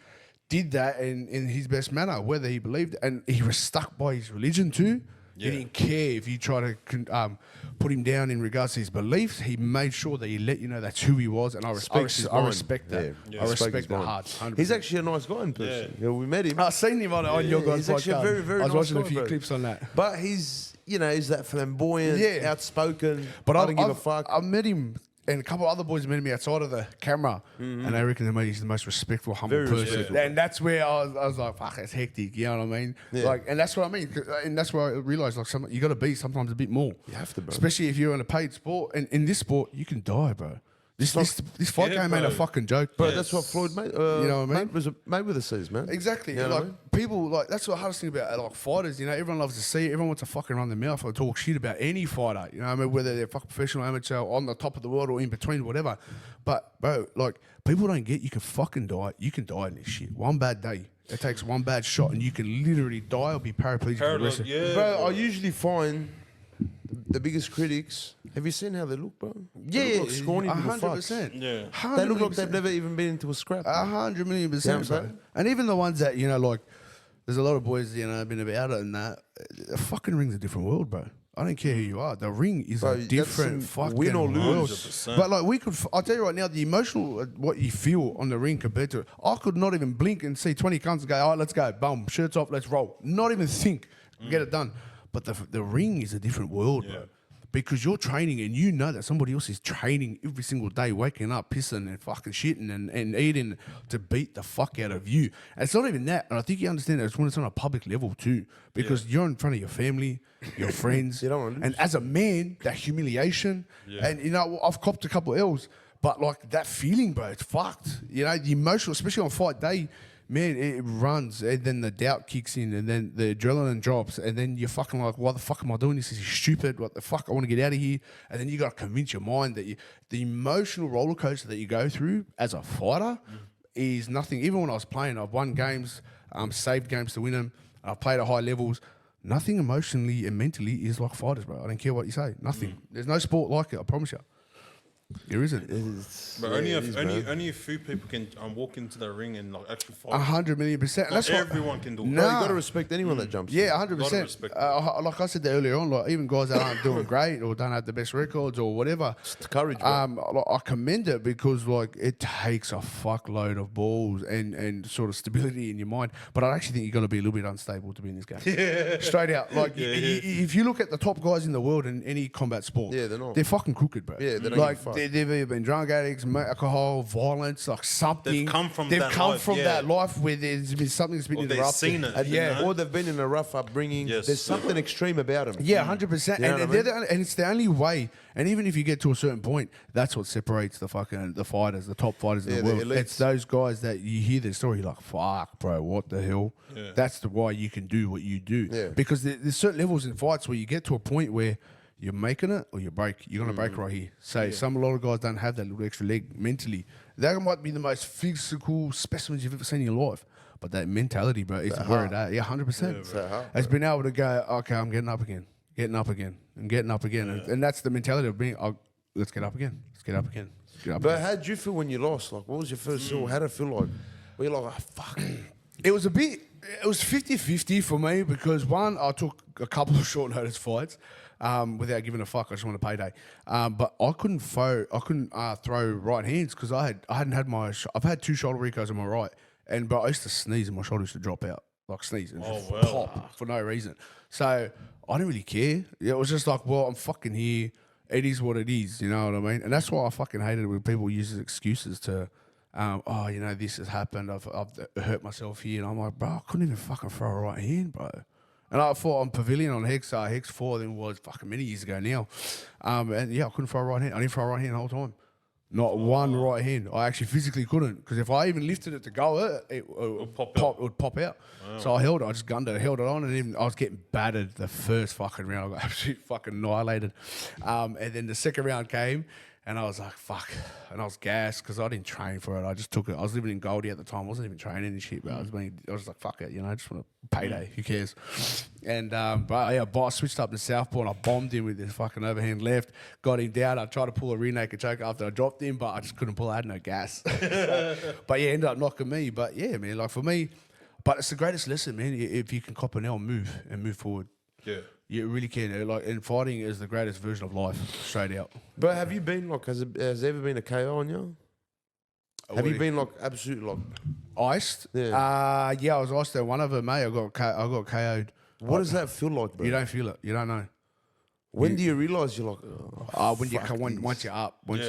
did that in his best manner, whether he believed, and he was stuck by his religion too. He didn't care if you try to put him down in regards to his beliefs. He made sure that he let you know that's who he was, and I respect that. Yeah. I respect his that mind. hard. 100%. He's actually a nice guy in person. Yeah, we met him. I've seen him on your guys' he's actually a podcast. very, very I was nice watching a guy, few bro. clips on that. But he's that flamboyant, outspoken. But I don't give a fuck. I met him, and a couple of other boys met me outside of the camera, and I reckon he's the most respectful, humble Very person. respectful. And that's where I was like, fuck, it's hectic. You know what I mean? Yeah. Like, and that's what I mean. And that's where I realised, like, you got to be sometimes a bit more. You have to, bro. Especially if you're in a paid sport. And in this sport, you can die, bro. This fight game ain't a fucking joke, Bro, bro. that's what Floyd made. You know what I mean? Was made with the seas, man. Exactly. You know what Like I mean? people, like that's the hardest thing about like fighters. You know, everyone loves to see it. Everyone wants to fucking run their mouth or talk shit about any fighter. You know, what I mean, whether they're fucking professional, amateur, on the top of the world or in between, whatever. But bro, like people don't get. You can fucking die. You can die in this shit. One bad day. It takes one bad shot, and you can literally die or be paraplegic for the rest of Bro, I usually find the biggest critics. Have you seen how they look, bro? They look like scrawny little fucks. 100%. Yeah. They look like they've never even been into a scrap. 100 million Yeah, percent, I'm bro. saying. And even the ones that, you know, like, there's a lot of boys, you know, been about it and that. The fucking ring's a different world, bro. I don't care who you are. The ring is Bro, a that's different some fucking win or world. lose. 100%. But like I'll tell you right now, the emotional, what you feel on the ring compared to it, I could not even blink and see 20 cunts and go, all right, let's go, boom, shirts off, let's roll. Not even think, get it done. But the ring is a different world, bro. because you're training and you know that somebody else is training every single day, waking up, pissing and fucking shitting and eating to beat the fuck out of you. And it's not even that. And I think you understand that it's when it's on a public level too, because you're in front of your family, your friends. You don't want to lose. And as a man, that humiliation, and you know, I've copped a couple of L's, but like that feeling, bro, it's fucked. You know, the emotional, especially on fight day, man, it runs, and then the doubt kicks in, and then the adrenaline drops, and then you're fucking like, why the fuck am I doing this? This is stupid. What the fuck? I want to get out of here. And then you got to convince your mind that the emotional roller coaster that you go through as a fighter is nothing. Even when I was playing, I've won games, saved games to win them. I've played at high levels. Nothing emotionally and mentally is like fighters, bro. I don't care what you say. Nothing. There's no sport like it, I promise you. There isn't. But only a few people can walk into the ring and like actually fight. 100,000,000%. Not everyone can do it. No, you got to respect anyone that jumps. Yeah, Gotta 100%. respect Like I said that earlier on, like even guys that aren't doing great or don't have the best records or whatever, It's the courage, bro. like, I commend it because like it takes a fuckload of balls and sort of stability in your mind. But I actually think you got to be a little bit unstable to be in this game. Yeah. Straight out. Like if you look at the top guys in the world in any combat sport, they're fucking crooked, bro. Yeah, they don't like give a fuck. they've either been drug addicts, alcohol, violence, like something. They've come from that life where there's been something that's been Or they've interrupted. seen it, And you know? Or they've been in a rough upbringing. Yes. There's something extreme about them. Yeah, 100%. You know And, what I mean? and it's the only way. And even if you get to a certain point, that's what separates the fighters, the top fighters in Yeah, the the world. elites. It's those guys that you hear their story, you're like, fuck, bro, what the hell? Yeah. That's why you can do what you do. Yeah. Because there's certain levels in fights where you get to a point where you're making it or you break. You're going to break right here. So a lot of guys don't have that little extra leg mentally. That might be the most physical specimens you've ever seen in your life. But that mentality, bro, is where it at. Yeah, 100%. It's been able to go, okay, I'm getting up again, and getting up again. And that's the mentality of being, let's get up again. Let's get up again. Let's get up But again. how did you feel when you lost? Like, what was your first feel? How did it feel like? Were you like, oh, fuck? It was 50-50 for me because one, I took a couple of short notice fights without giving a fuck. I just wanted a payday. But I couldn't throw right hands because I've had 2 shoulder recos on my right, but I used to sneeze and my shoulder used to drop out, like sneeze and just pop for no reason. So I didn't really care. It was just like, well, I'm fucking here. It is what it is. You know what I mean? And that's why I fucking hated it when people use excuses to. This has happened. I've hurt myself here, and I'm like, bro, I couldn't even fucking throw a right hand, bro. And I fought on Pavilion on Hex 4, then was fucking many years ago now. I couldn't throw a right hand. I didn't throw a right hand the whole time. Not one right hand. I actually physically couldn't because if I even lifted it to go, it would pop out. Wow. So I held it. I just gunned it, held it on, and even I was getting battered the first fucking round. I got absolutely fucking annihilated. And then the second round came. And I was like, fuck. And I was gassed because I didn't train for it. I just took it. I was living in Goldie at the time. I wasn't even training and shit, bro. I was like, fuck it. You know, I just want a payday. Who cares? And, I switched up to southpaw and I bombed him with this fucking overhand left. Got him down. I tried to pull a rear naked choke after I dropped him, but I just couldn't pull it. I had no gas. But yeah, ended up knocking me. But yeah, man, like for me, but it's the greatest lesson, man. If you can cop an L, move move forward. Yeah. You really can. Like, and fighting is the greatest version of life, straight out. But have you been like, has there ever been a KO on you? Have you been like absolutely like iced? Yeah. I was iced at one of them, mate. I got KO'd. What does that feel like, bro? You don't feel it. You don't know. When do you realise you're like, once you're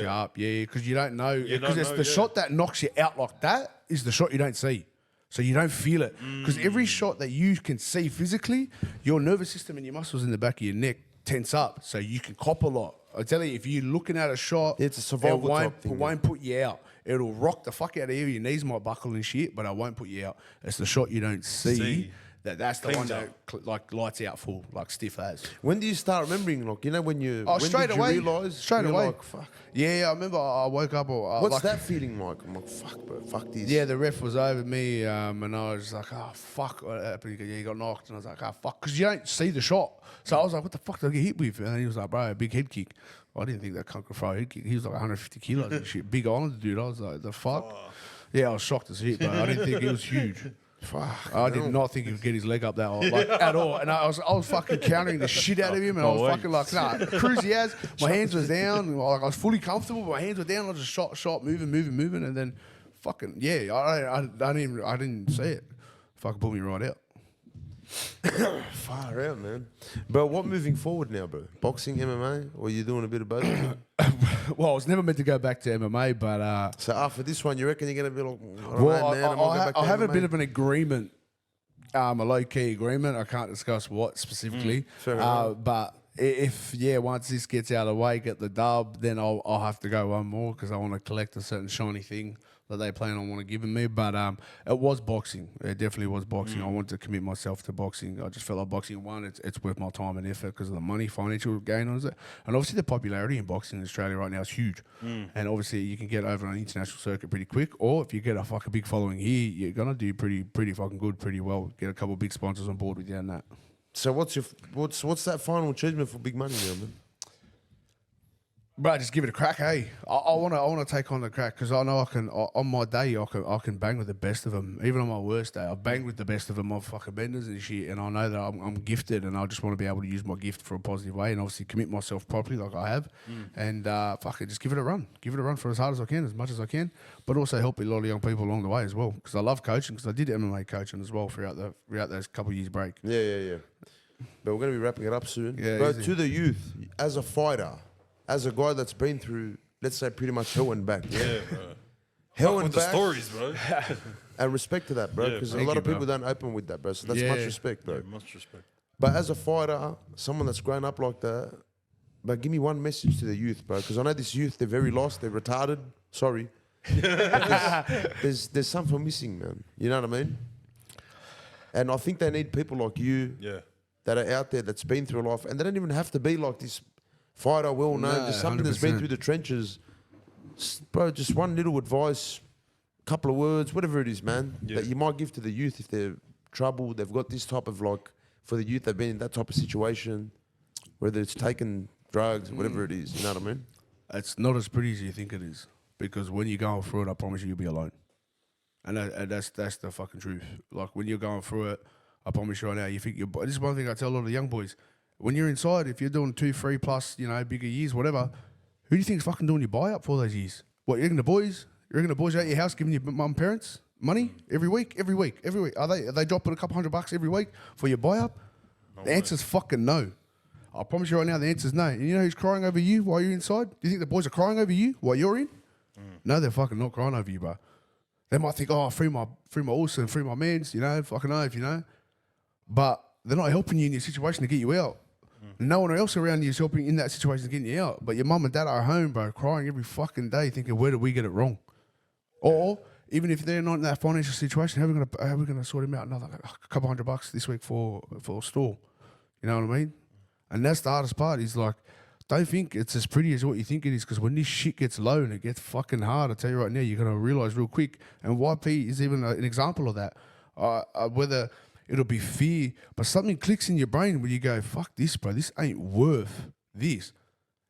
up, yeah, because you don't know. Because it's the shot that knocks you out like that is the shot you don't see. So you don't feel it. Because every shot that you can see physically, your nervous system and your muscles in the back of your neck tense up. So you can cop a lot. I tell you, if you're looking at a shot, it's a survival type thing. It won't put you out. It'll rock the fuck out of you. Your knees might buckle and shit, but I won't put you out. It's the shot you don't see. That's the one that like lights out full, like stiff as. When do you start remembering? Like, you know, when you straight away. Straight away. Like, fuck. Yeah, I remember I woke up. What's that feeling like? I'm like, fuck, bro, fuck this. Yeah, the ref was over me, and I was like, oh fuck. You got knocked, and I was like, oh fuck, because you don't see the shot. So I was like, what the fuck did I get hit with? And he was like, bro, a big head kick. I didn't think that cunt could throw a head kick. He was like 150 kilos and shit, big Islander dude. I was like, the fuck. Oh. Yeah, I was shocked as shit, bro. I didn't think he was huge. Fuck, I did not think he would get his leg up that like, at all. And I was fucking countering the shit out of him. And I was fucking like, nah, cruise he has. My hands was down. Like, I was fully comfortable, but my hands were down. I just shot, moving. And then fucking, yeah, I didn't see it. Fucking pulled me right out. Far out, man. Bro, what moving forward now, bro? Boxing, MMA, or you doing a bit of both? Well, I was never meant to go back to MMA, but So after this one, you reckon you're gonna be like, I have a bit of an agreement, a low key agreement. I can't discuss what specifically, but if once this gets out of the way, get the dub, then I'll have to go one more because I want to collect a certain shiny thing that they plan on want to give me. But it was boxing. It definitely was boxing. I wanted to commit myself to boxing. I just felt like boxing, one, it's worth my time and effort because of the money, financial gain on it. And obviously the popularity in boxing in Australia right now is huge. And obviously you can get over on an international circuit pretty quick, or if you get a fucking big following here, you're going to do pretty fucking good, pretty well. Get a couple of big sponsors on board with you and that. So what's that final achievement for Big Money now, man? Bro, just give it a crack, hey. I want to take on the crack because I know I can. On my day, I can bang with the best of them. Even on my worst day, I bang with the best of them on fucking benders and shit. And I know that I'm gifted, and I just want to be able to use my gift for a positive way, and obviously commit myself properly like I have. And fuck it, just give it a run. Give it a run for as hard as I can, as much as I can, but also help a lot of young people along the way as well. Because I love coaching. Because I did MMA coaching as well throughout those couple of years break. Yeah. But we're gonna be wrapping it up soon. Yeah, bro, easy. to the youth, as a fighter, as a guy that's been through, let's say, pretty much hell and back. Yeah, bro. Hell With and the back. stories, bro. And respect to that, bro, Yeah, because a thank lot you, of people bro. don't open with that, bro. So that's Yeah. much respect, bro. Yeah, much respect. But as a fighter, someone that's grown up like that, but give me one message to the youth, bro, because I know this youth, they're very lost, they're retarded. Sorry. there's something missing, man. You know what I mean? And I think they need people like you Yeah. that are out there that's been through life, and they don't even have to be like this fighter, well known. No, Just something that's been 100%. through the trenches, bro. Just one little advice, couple of words, whatever it is, man, Yeah. that you might give to the youth if they're troubled. They've got this type of like for the youth. They've been in that type of situation, whether it's taking drugs, whatever it is. You know what I mean? It's not as pretty as you think it is, because when you're going through it, I promise you'll be alone. And that's the fucking truth. Like when you're going through it, I promise you right now, you think you're. This is one thing I tell a lot of the young boys. When you're inside, if you're doing 2, 3 plus, bigger years, whatever, who do you think's fucking doing your buy up for all those years? What, you reckon the boys? You reckon the boys are at your house giving your mum and parents money every week? Are they dropping a couple $100 every week for your buy up? The answer's fucking no. I promise you right now, the answer's no. And you know who's crying over you while you're inside? Do you think the boys are crying over you while you're in? No, they're fucking not crying over you, bro. They might think, oh, free my horse and free my mans, fucking oath, But they're not helping you in your situation to get you out. No one else around you is helping in that situation to get you out. But your mum and dad are home, bro, crying every fucking day, thinking, where did we get it wrong? Or even if they're not in that financial situation, how are we gonna sort him out another couple $100 this week for a store? You know what I mean? And that's the hardest part. Is like, don't think it's as pretty as what you think it is, because when this shit gets low and it gets fucking hard, I tell you right now, you're gonna realize real quick. And YP is even an example of that. Whether it'll be fear, but something clicks in your brain when you go, fuck this, bro. This ain't worth this.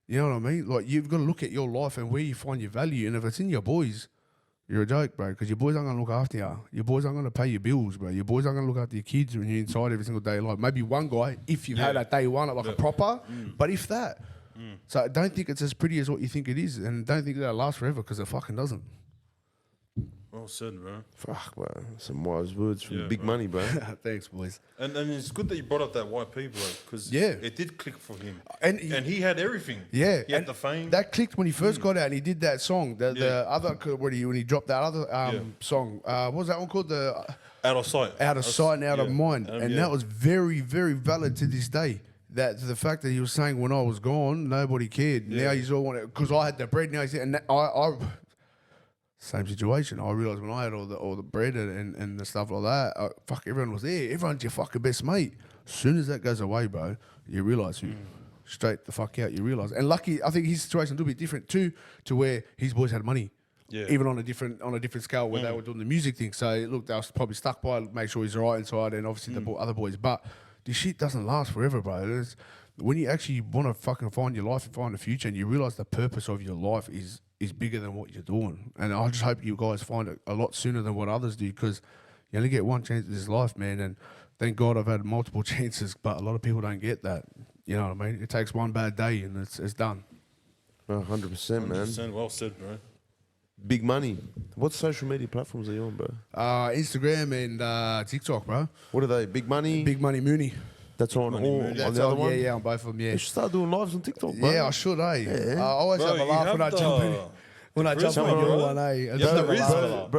You know what I mean? Like, you've got to look at your life and where you find your value. And if it's in your boys, you're a joke, bro, because your boys aren't going to look after you. Your boys aren't going to pay your bills, bro. Your boys aren't going to look after your kids when you're inside every single day. Like, maybe one guy, if you've had that day one, like a proper, but if that. So don't think it's as pretty as what you think it is, and don't think that'll last forever, because it fucking doesn't. Well said, bro. Fuck, bro. Some wise words from Yeah, Big bro. Money, bro. Thanks, boys. And it's good that you brought up that YP, bro, because Yeah. it did click for him. And he had everything. Yeah, He had and the fame. that clicked when he first got out and he did that song. The other when he dropped that other song. What was that one called? The out of sight. Out of sight and out of mind. And yeah. that was very, very valid to this day. That the fact that he was saying when I was gone, nobody cared. Yeah. Now he's all want it because I had the bread. Now he's and that, I same situation. I realized when I had all the bread and the stuff like that, fuck, everyone was there. Everyone's your fucking best mate. As soon as that goes away, bro, you realize who. Straight the fuck out, you realize. And lucky, I think his situation a little bit different too, to where his boys had money. Yeah. Even on a different scale where they were doing the music thing. So look, they was probably stuck by it, make sure he's all right inside, and obviously the other boys. But this shit doesn't last forever, bro. When you actually want to fucking find your life and find the future, and you realize the purpose of your life is bigger than what you're doing. And I just hope you guys find it a lot sooner than what others do, because you only get one chance in this life, man. And thank God I've had multiple chances, but a lot of people don't get that. You know what I mean? It takes one bad day and it's done. 100%, man. 100%. Well said, bro. Big Money. What social media platforms are you on, bro? Instagram and TikTok, bro. What are they? Big Money? Big Money Mooney. That's on Money all, Mooney. on That's the other on, one? yeah, on both of them, yeah. You should start doing lives on TikTok, bro. Yeah, I should, eh? Yeah. I always Bro, have a you laugh when I have jump the- in. When I jump charisma, in your bro. one, eh? You have Just the have a laugh. charisma.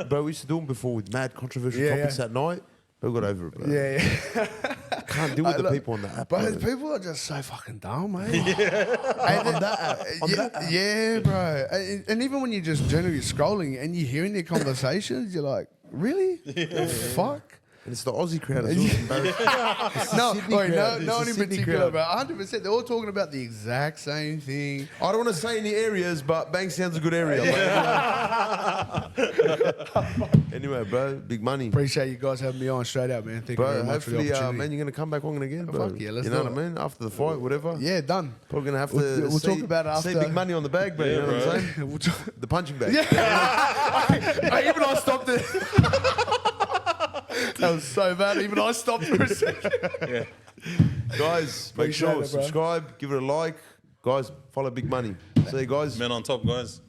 Bro, we used to do them before with mad controversial Yeah, topics yeah. at night. We got over it, bro. Yeah, yeah. Can't deal with the Look, people on the app, But bro. people are just so fucking dumb, mate. On that app. On yeah, that app. yeah, bro. And even when you're just generally scrolling and you're hearing their conversations, you're like, really? The fuck? And it's the Aussie crowd as well. It's the No, Sydney wait, crowd. It's no the one in Sydney particular, crowd. but 100%. They're all talking about the exact same thing. I don't want to say any areas, but Bankstown's a good area. Anyway, bro, Big Money. Appreciate you guys having me on straight out, man. Thank you Bro, very much for the hopefully, opportunity. man, you're going to come back on again, bro. fuck yeah, let's you know do what I mean? After the fight, whatever. Yeah, done. Probably going to have to We'll see, talk about it after. see Big Money on the bag, bro. Yeah, you know what bro. I'm saying? We'll talk- The punching bag. Even I stopped it. That was so bad. Even I stopped for a second. Guys, make Appreciate sure, it, bro. subscribe, give it a like. Guys, follow Big Money. See you guys. Men on top, guys.